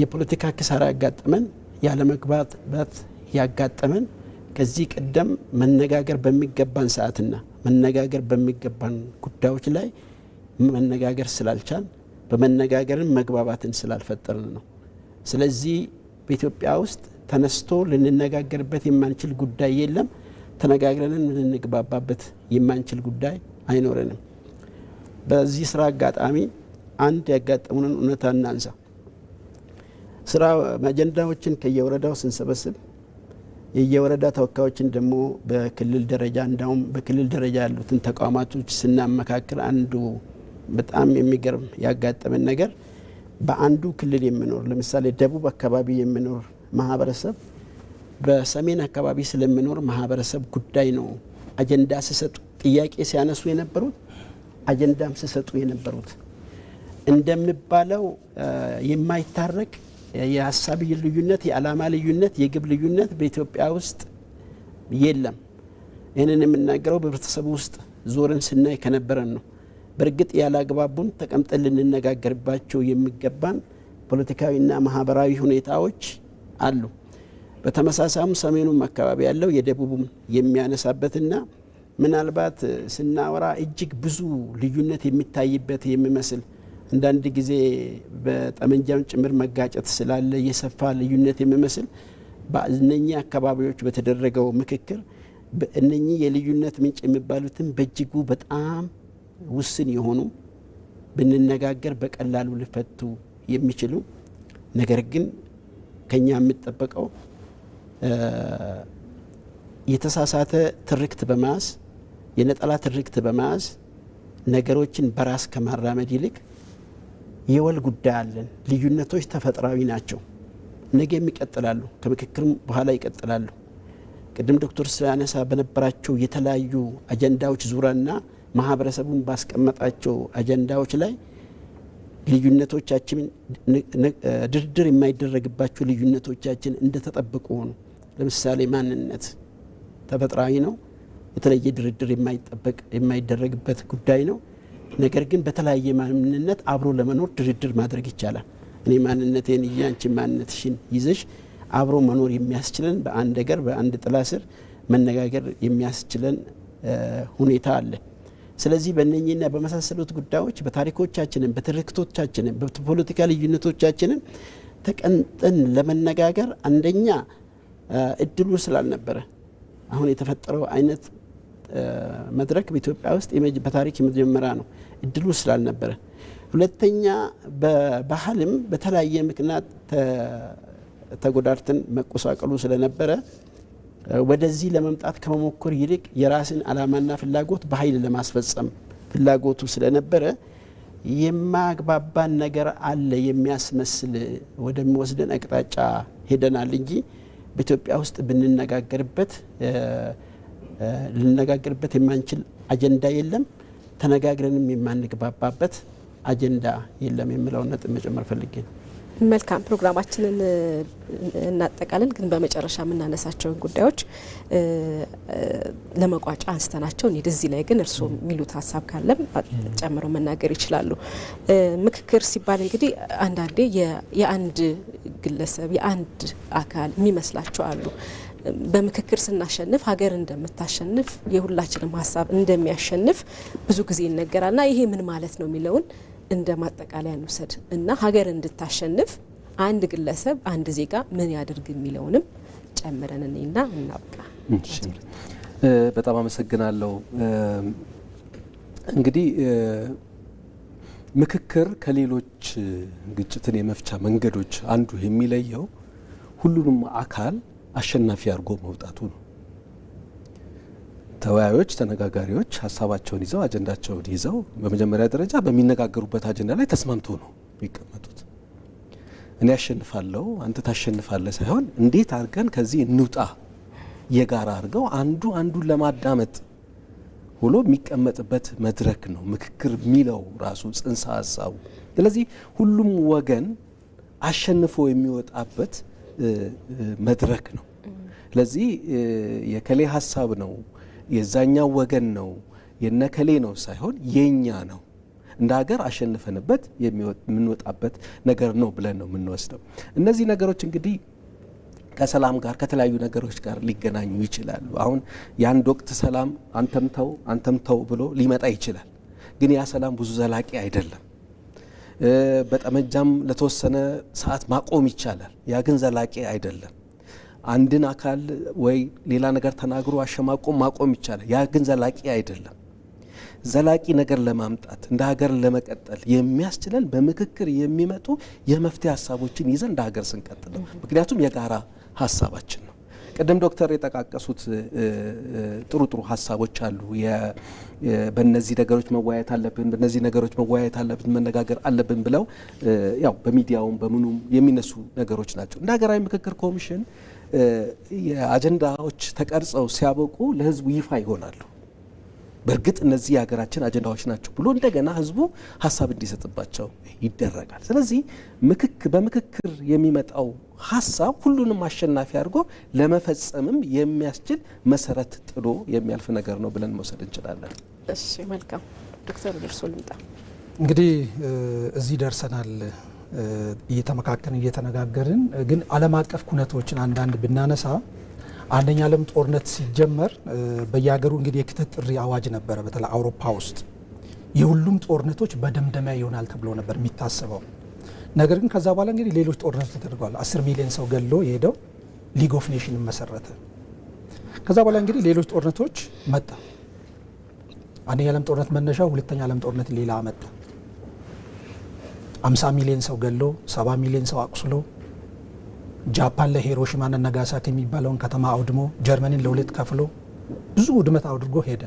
የፖለቲካ ኪሳራ ያጋጠመን ያለመግባባት ያጋጠመን ከዚህ ቀደም መነጋገር በሚገባን ሰዓትና መነጋገር በሚገባን ጉዳዮች ላይ መነጋገር ስላልቻል በመነጋገርን መግባባትን ስላልፈጠርን ነው። ስለዚህ በኢትዮጵያ ውስጥ ተነስቶ ልንነጋገርበት የማንችል ጉዳይ የለም። ተነጋግረን ልንግባባበት የማንችል ጉዳይ አይኖረንም። በዚህ ስራ አጋጣሚ አንድ ያጋጠሙንን እውነታ እናንሳ። ስራ አጀንዳዎችን ከየወረዳው ስንሰበስብ የየወረዳ ተወካዮችን ደግሞ በክልል ደረጃ እንዳውም በክልል ደረጃ ያሉትን ተቋማቶች ስናመካክር አንዱ በጣም የሚገርም ያጋጠመን ነገር በአንዱ ክልል የሚኖር ለምሳሌ ደቡብ አካባቢ የሚኖር ማህበረሰብ በሰሜን አካባቢ ስለሚኖር ማህበረሰብ ጉዳይ ነው አጀንዳ ሲሰጡ ጥያቄ ሲያነሱ የነበሩት አጀንዳም ሲሰጡ የነበሩት። እንደሚባለው የማይታረቅ የሀሳብ ልዩነት፣ የዓላማ ልዩነት፣ የግብ ልዩነት በኢትዮጵያ ውስጥ የለም። ይህንን የምናገረው በህብረተሰቡ ውስጥ ዞረን ስናይ ከነበረን ነው። በእርግጥ ያላግባቡን ተቀምጠን ልንነጋገርባቸው የሚገባን ፖለቲካዊና ማህበራዊ ሁኔታዎች አሉ። በተመሳሳይም ሰሜኑም አካባቢ ያለው የደቡቡም የሚያነሳበትና ምናልባት ስናወራ እጅግ ብዙ ልዩነት የሚታይበት የሚመስል አንዳንድ ጊዜ በጠመንጃም ጭምር መጋጨት ስላለ የሰፋ ልዩነት የሚመስል በእነኚህ አካባቢዎች በተደረገው ምክክር እነኚህ የልዩነት ምንጭ የሚባሉትን በእጅጉ በጣም ውስን የሆኑ ብንነጋገር በቀላሉ ሊፈቱ የሚችሉ ነገር ግን ከኛ የሚጠበቀው የተሳሳተ ትርክት በማስ የነጠላ ትርክት በማስ ነገሮችን በራስ ከማራመድ ይልቅ የወል ጉዳይ አለን። ልዩነቶች ተፈጥሯዊ ናቸው። ነገም ይቀጥላሉ፣ ከምክክርም በኋላ ይቀጥላሉ። ቅድም ዶክተር ሲያነሳ በነበራቸው የተለያዩ አጀንዳዎች ዙሪያና ማህበረሰቡን ባስቀመጣቸው አጀንዳዎች ላይ ልዩነቶቻችን ድርድር የማይደረግባቸው ልዩነቶቻችን እንደተጠበቁ ነው። ለምሳሌ ማንነት ተፈጥሯዊ ነው፣ የተለየ ድርድር የማይደረግበት ጉዳይ ነው። ነገር ግን በተለያየ ማንነት አብሮ ለመኖር ድርድር ማድረግ ይቻላል። እኔ ማንነቴን ይዤ አንቺ ማንነትሽን ይዘሽ አብሮ መኖር የሚያስችለን በአንድ ሀገር በአንድ ጥላ ስር መነጋገር የሚያስችለን ሁኔታ አለ። ስለዚህ በእነኚህና በመሳሰሉት ጉዳዮች በታሪኮቻችንን፣ በትርክቶቻችንን፣ በፖለቲካ ልዩነቶቻችንን ተቀንጠን ለመነጋገር አንደኛ እድሉ ስላልነበረ አሁን የተፈጠረው አይነት መድረክ በኢትዮጵያ ውስጥ በታሪክ የመጀመሪያ ነው። እድሉ ስላልነበረ፣ ሁለተኛ በባህልም በተለያየ ምክንያት ተጎዳድተን መቆሳቀሉ ስለነበረ ወደዚህ ለመምጣት ከመሞከር ይልቅ የራስን ዓላማና ፍላጎት በኃይል ለማስፈጸም ፍላጎቱ ስለነበረ የማግባባን ነገር አለ የሚያስመስል ወደሚወስደን አቅጣጫ ሄደናል እንጂ በኢትዮጵያ ውስጥ ብንነጋገርበት ልነጋገርበት የማንችል አጀንዳ የለም፣ ተነጋግረንም የማንግባባበት አጀንዳ የለም የሚለውን ነጥብ መጨመር ፈልጌ ነው። መልካም ፕሮግራማችንን እናጠቃለን። ግን በመጨረሻ የምናነሳቸውን ጉዳዮች ለመቋጫ አንስተናቸው እንሂድ። እዚህ ላይ ግን እርስዎ የሚሉት ሀሳብ ካለም ጨምረው መናገር ይችላሉ። ምክክር ሲባል እንግዲህ አንዳንዴ የአንድ ግለሰብ የአንድ አካል የሚመስላቸው አሉ። በምክክር ስናሸንፍ ሀገር እንደምታሸንፍ የሁላችንም ሀሳብ እንደሚያሸንፍ ብዙ ጊዜ ይነገራልና ይሄ ምን ማለት ነው የሚለውን እንደ ማጠቃለያ እንውሰድ እና ሀገር እንድታሸንፍ አንድ ግለሰብ አንድ ዜጋ ምን ያድርግ የሚለውንም ጨምረን እኔና እናብቃ። በጣም አመሰግናለሁ። እንግዲህ ምክክር ከሌሎች ግጭትን የመፍቻ መንገዶች አንዱ የሚለየው ሁሉንም አካል አሸናፊ አድርጎ መውጣቱ ነው። ተወያዮች፣ ተነጋጋሪዎች ሀሳባቸውን ይዘው አጀንዳቸውን ይዘው በመጀመሪያ ደረጃ በሚነጋገሩበት አጀንዳ ላይ ተስማምቶ ነው የሚቀመጡት። እኔ አሸንፋለሁ አንተ ታሸንፋለህ ሳይሆን እንዴት አድርገን ከዚህ እንውጣ የጋራ አድርገው አንዱ አንዱን ለማዳመጥ ሁሉ የሚቀመጥበት መድረክ ነው ምክክር የሚለው ራሱ ጽንሰ ሀሳቡ። ስለዚህ ሁሉም ወገን አሸንፎ የሚወጣበት መድረክ ነው። ስለዚህ የከሌ ሀሳብ ነው የዛኛው ወገን ነው የነከሌ ነው ሳይሆን የኛ ነው እንደ ሀገር አሸንፈንበት የምንወጣበት ነገር ነው ብለን ነው የምንወስደው። እነዚህ ነገሮች እንግዲህ ከሰላም ጋር ከተለያዩ ነገሮች ጋር ሊገናኙ ይችላሉ። አሁን የአንድ ወቅት ሰላም አንተም ተው ብሎ ሊመጣ ይችላል። ግን ያ ሰላም ብዙ ዘላቂ አይደለም። በጠመንጃም ለተወሰነ ሰዓት ማቆም ይቻላል። ያ ግን ዘላቂ አይደለም። አንድን አካል ወይ ሌላ ነገር ተናግሮ አሸማቆ ማቆም ይቻላል። ያ ግን ዘላቂ አይደለም። ዘላቂ ነገር ለማምጣት እንደ ሀገር ለመቀጠል የሚያስችለን በምክክር የሚመጡ የመፍትሄ ሀሳቦችን ይዘን እንደ ሀገር ስንቀጥል ነው። ምክንያቱም የጋራ ሀሳባችን ነው። ቅድም ዶክተር የጠቃቀሱት ጥሩ ሀሳቦች አሉ። በእነዚህ ነገሮች መወያየት አለብን፣ በእነዚህ ነገሮች መወያየት አለብን፣ መነጋገር አለብን ብለው ያው በሚዲያውም በምኑም የሚነሱ ነገሮች ናቸው። እንደ ሀገራዊ ምክክር ኮሚሽን የአጀንዳዎች ተቀርጸው ሲያበቁ ለህዝቡ ይፋ ይሆናሉ። በእርግጥ እነዚህ የሀገራችን አጀንዳዎች ናቸው ብሎ እንደገና ህዝቡ ሀሳብ እንዲሰጥባቸው ይደረጋል። ስለዚህ በምክክር የሚመጣው ሀሳብ ሁሉንም አሸናፊ አድርጎ ለመፈጸምም የሚያስችል መሰረት ጥሎ የሚያልፍ ነገር ነው ብለን መውሰድ እንችላለን። እሺ መልካም ዶክተር ደርሶ ልምጣ። እንግዲህ እዚህ ደርሰናል። እየተመካከርን እየተነጋገርን ግን ዓለም አቀፍ ኩነቶችን አንዳንድ ብናነሳ አንደኛ ዓለም ጦርነት ሲጀመር በየሀገሩ እንግዲህ የክተት ጥሪ አዋጅ ነበረ። በተለይ አውሮፓ ውስጥ የሁሉም ጦርነቶች በደምደሚያ ይሆናል ተብሎ ነበር የሚታሰበው። ነገር ግን ከዛ በኋላ እንግዲህ ሌሎች ጦርነቶች ተደርገዋል። 10 ሚሊዮን ሰው ገሎ የሄደው ሊግ ኦፍ ኔሽን መሰረተ። ከዛ በኋላ እንግዲህ ሌሎች ጦርነቶች መጣ። አንደኛ ዓለም ጦርነት መነሻው፣ ሁለተኛ ዓለም ጦርነት ሌላ መጣ። 50 ሚሊዮን ሰው ገሎ 70 ሚሊዮን ሰው አቁስሎ ጃፓን ለሂሮሺማና ናጋሳኪ የሚባለውን ከተማ አውድሞ ጀርመንን ለሁለት ከፍሎ ብዙ ውድመት አድርጎ ሄደ።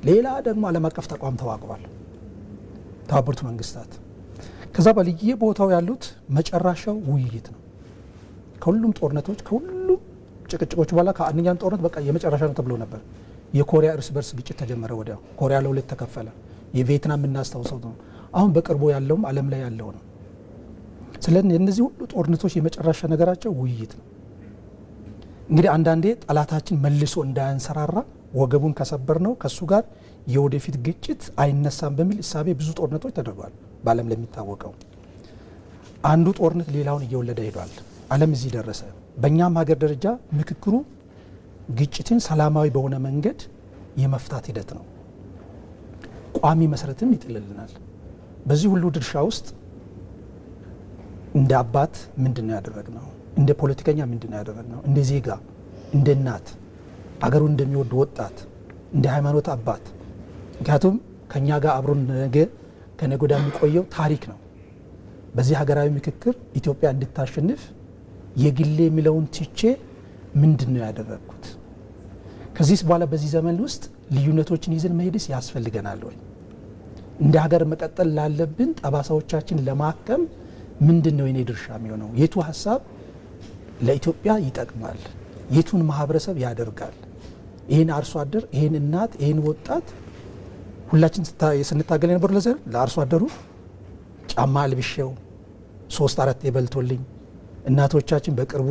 ሌላ ደግሞ ዓለም አቀፍ ተቋም ተዋቅሯል፣ ተባበሩት መንግስታት። ከዛ በየቦታው ያሉት መጨረሻው ውይይት ነው። ከሁሉም ጦርነቶች ከሁሉም ጭቅጭቆች በኋላ ከአንደኛው ጦርነት በቃ የመጨረሻ ነው ተብሎ ነበር። የኮሪያ እርስ በርስ ግጭት ተጀመረ። ወዲያው ኮሪያ ለሁለት ተከፈለ። የቪየትናም የምናስታውሰው ነው። አሁን በቅርቡ ያለውም ዓለም ላይ ያለው ነው። ስለዚህ የነዚህ ሁሉ ጦርነቶች የመጨረሻ ነገራቸው ውይይት ነው። እንግዲህ አንዳንዴ ጠላታችን መልሶ እንዳያንሰራራ ወገቡን ከሰበር ነው ከሱ ጋር የወደፊት ግጭት አይነሳም በሚል እሳቤ ብዙ ጦርነቶች ተደርጓል። በዓለም ለሚታወቀው አንዱ ጦርነት ሌላውን እየወለደ ሄዷል። ዓለም እዚህ ደረሰ። በእኛም ሀገር ደረጃ ምክክሩ ግጭትን ሰላማዊ በሆነ መንገድ የመፍታት ሂደት ነው። ቋሚ መሰረትም ይጥልልናል። በዚህ ሁሉ ድርሻ ውስጥ እንደ አባት ምንድነው ያደረግነው? እንደ ፖለቲከኛ ምንድነው ያደረግነው? እንደ ዜጋ፣ እንደ እናት፣ አገሩን እንደሚወድ ወጣት፣ እንደ ሃይማኖት አባት። ምክንያቱም ከኛ ጋር አብሮን ነገ ከነገ ወዲያ የሚቆየው ታሪክ ነው። በዚህ ሀገራዊ ምክክር ኢትዮጵያ እንድታሸንፍ የግሌ የሚለውን ትቼ ምንድነው ያደረግኩት? ከዚህ በኋላ በዚህ ዘመን ውስጥ ልዩነቶችን ይዘን መሄድስ ያስፈልገናል ወይ? እንደ ሀገር መቀጠል ላለብን ጠባሳዎቻችን ለማከም ምንድነው የኔ ድርሻ የሚሆነው? የቱ ሀሳብ ለኢትዮጵያ ይጠቅማል? የቱን ማህበረሰብ ያደርጋል? ይሄን አርሶ አደር፣ ይሄን እናት፣ ይሄን ወጣት ሁላችን ስንታገል የነበሩ ለዘር ለአርሶ አደሩ ጫማ አልብሼው 3-4 የበልቶልኝ እናቶቻችን በቅርቡ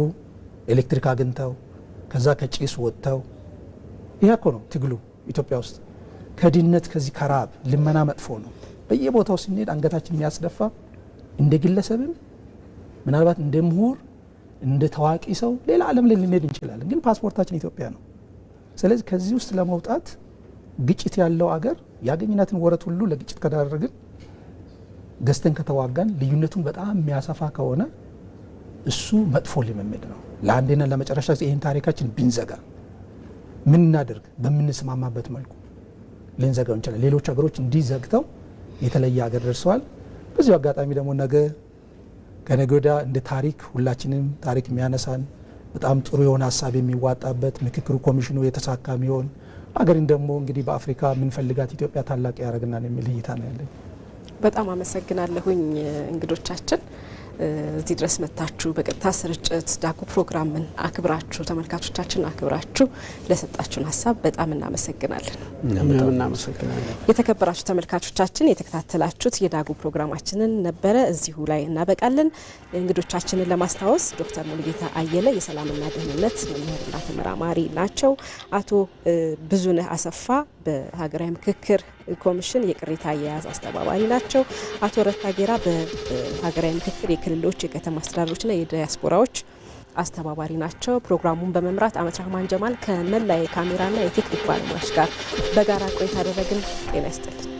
ኤሌክትሪክ አግኝተው ከዛ ከጭስ ወጥተው ይሄ እኮ ነው ትግሉ ኢትዮጵያ ውስጥ። ከድህነት ከዚህ ከራብ ልመና መጥፎ ነው። በየቦታው ስንሄድ አንገታችን የሚያስደፋ እንደ ግለሰብም ምናልባት እንደ ምሁር እንደ ታዋቂ ሰው ሌላ ዓለም ላይ ልንሄድ እንችላለን፣ ግን ፓስፖርታችን ኢትዮጵያ ነው። ስለዚህ ከዚህ ውስጥ ለመውጣት ግጭት ያለው አገር ያገኝናትን ወረት ሁሉ ለግጭት ከዳረግን ገዝተን ከተዋጋን ልዩነቱን በጣም የሚያሰፋ ከሆነ እሱ መጥፎ ልምምድ ነው። ለአንዴና ለመጨረሻ ይህን ታሪካችን ብንዘጋ ምን እናደርግ? በምንስማማበት መልኩ ልንዘጋው እንችላለን። ሌሎች ሀገሮች እንዲዘግተው የተለየ ሀገር ደርሰዋል። በዚሁ አጋጣሚ ደግሞ ነገ ከነገ ወዲያ እንደ ታሪክ ሁላችንም ታሪክ የሚያነሳን በጣም ጥሩ የሆነ ሀሳብ የሚዋጣበት ምክክሩ ኮሚሽኑ የተሳካ የሚሆን አገርን ደግሞ እንግዲህ በአፍሪካ የምንፈልጋት ኢትዮጵያ ታላቅ ያደርግናል የሚል እይታ ነው ያለኝ። በጣም አመሰግናለሁኝ እንግዶቻችን እዚህ ድረስ መጣችሁ በቀጥታ ስርጭት ዳጉ ፕሮግራምን አክብራችሁ ተመልካቾቻችን አክብራችሁ ለሰጣችሁን ሀሳብ በጣም እናመሰግናለን። እናመሰግናለን። የተከበራችሁ ተመልካቾቻችን የተከታተላችሁት የዳጉ ፕሮግራማችንን ነበረ። እዚሁ ላይ እናበቃለን። እንግዶቻችንን ለማስታወስ ዶክተር ሙሉጌታ አየለ የሰላምና ደህንነት መምህርና ተመራማሪ ናቸው። አቶ ብዙነህ አሰፋ በሀገራዊ ምክክር ኮሚሽን የቅሬታ አያያዝ አስተባባሪ ናቸው። አቶ ረታ ጌራ በሀገራዊ ምክክር የክልሎች የከተማ አስተዳደሮችና የዲያስፖራዎች አስተባባሪ ናቸው። ፕሮግራሙን በመምራት አመት ረህማን ጀማል ከመላ የካሜራና የቴክኒክ ባለሙያዎች ጋር በጋራ ቆይታ አደረግን። ጤና ይስጥልን።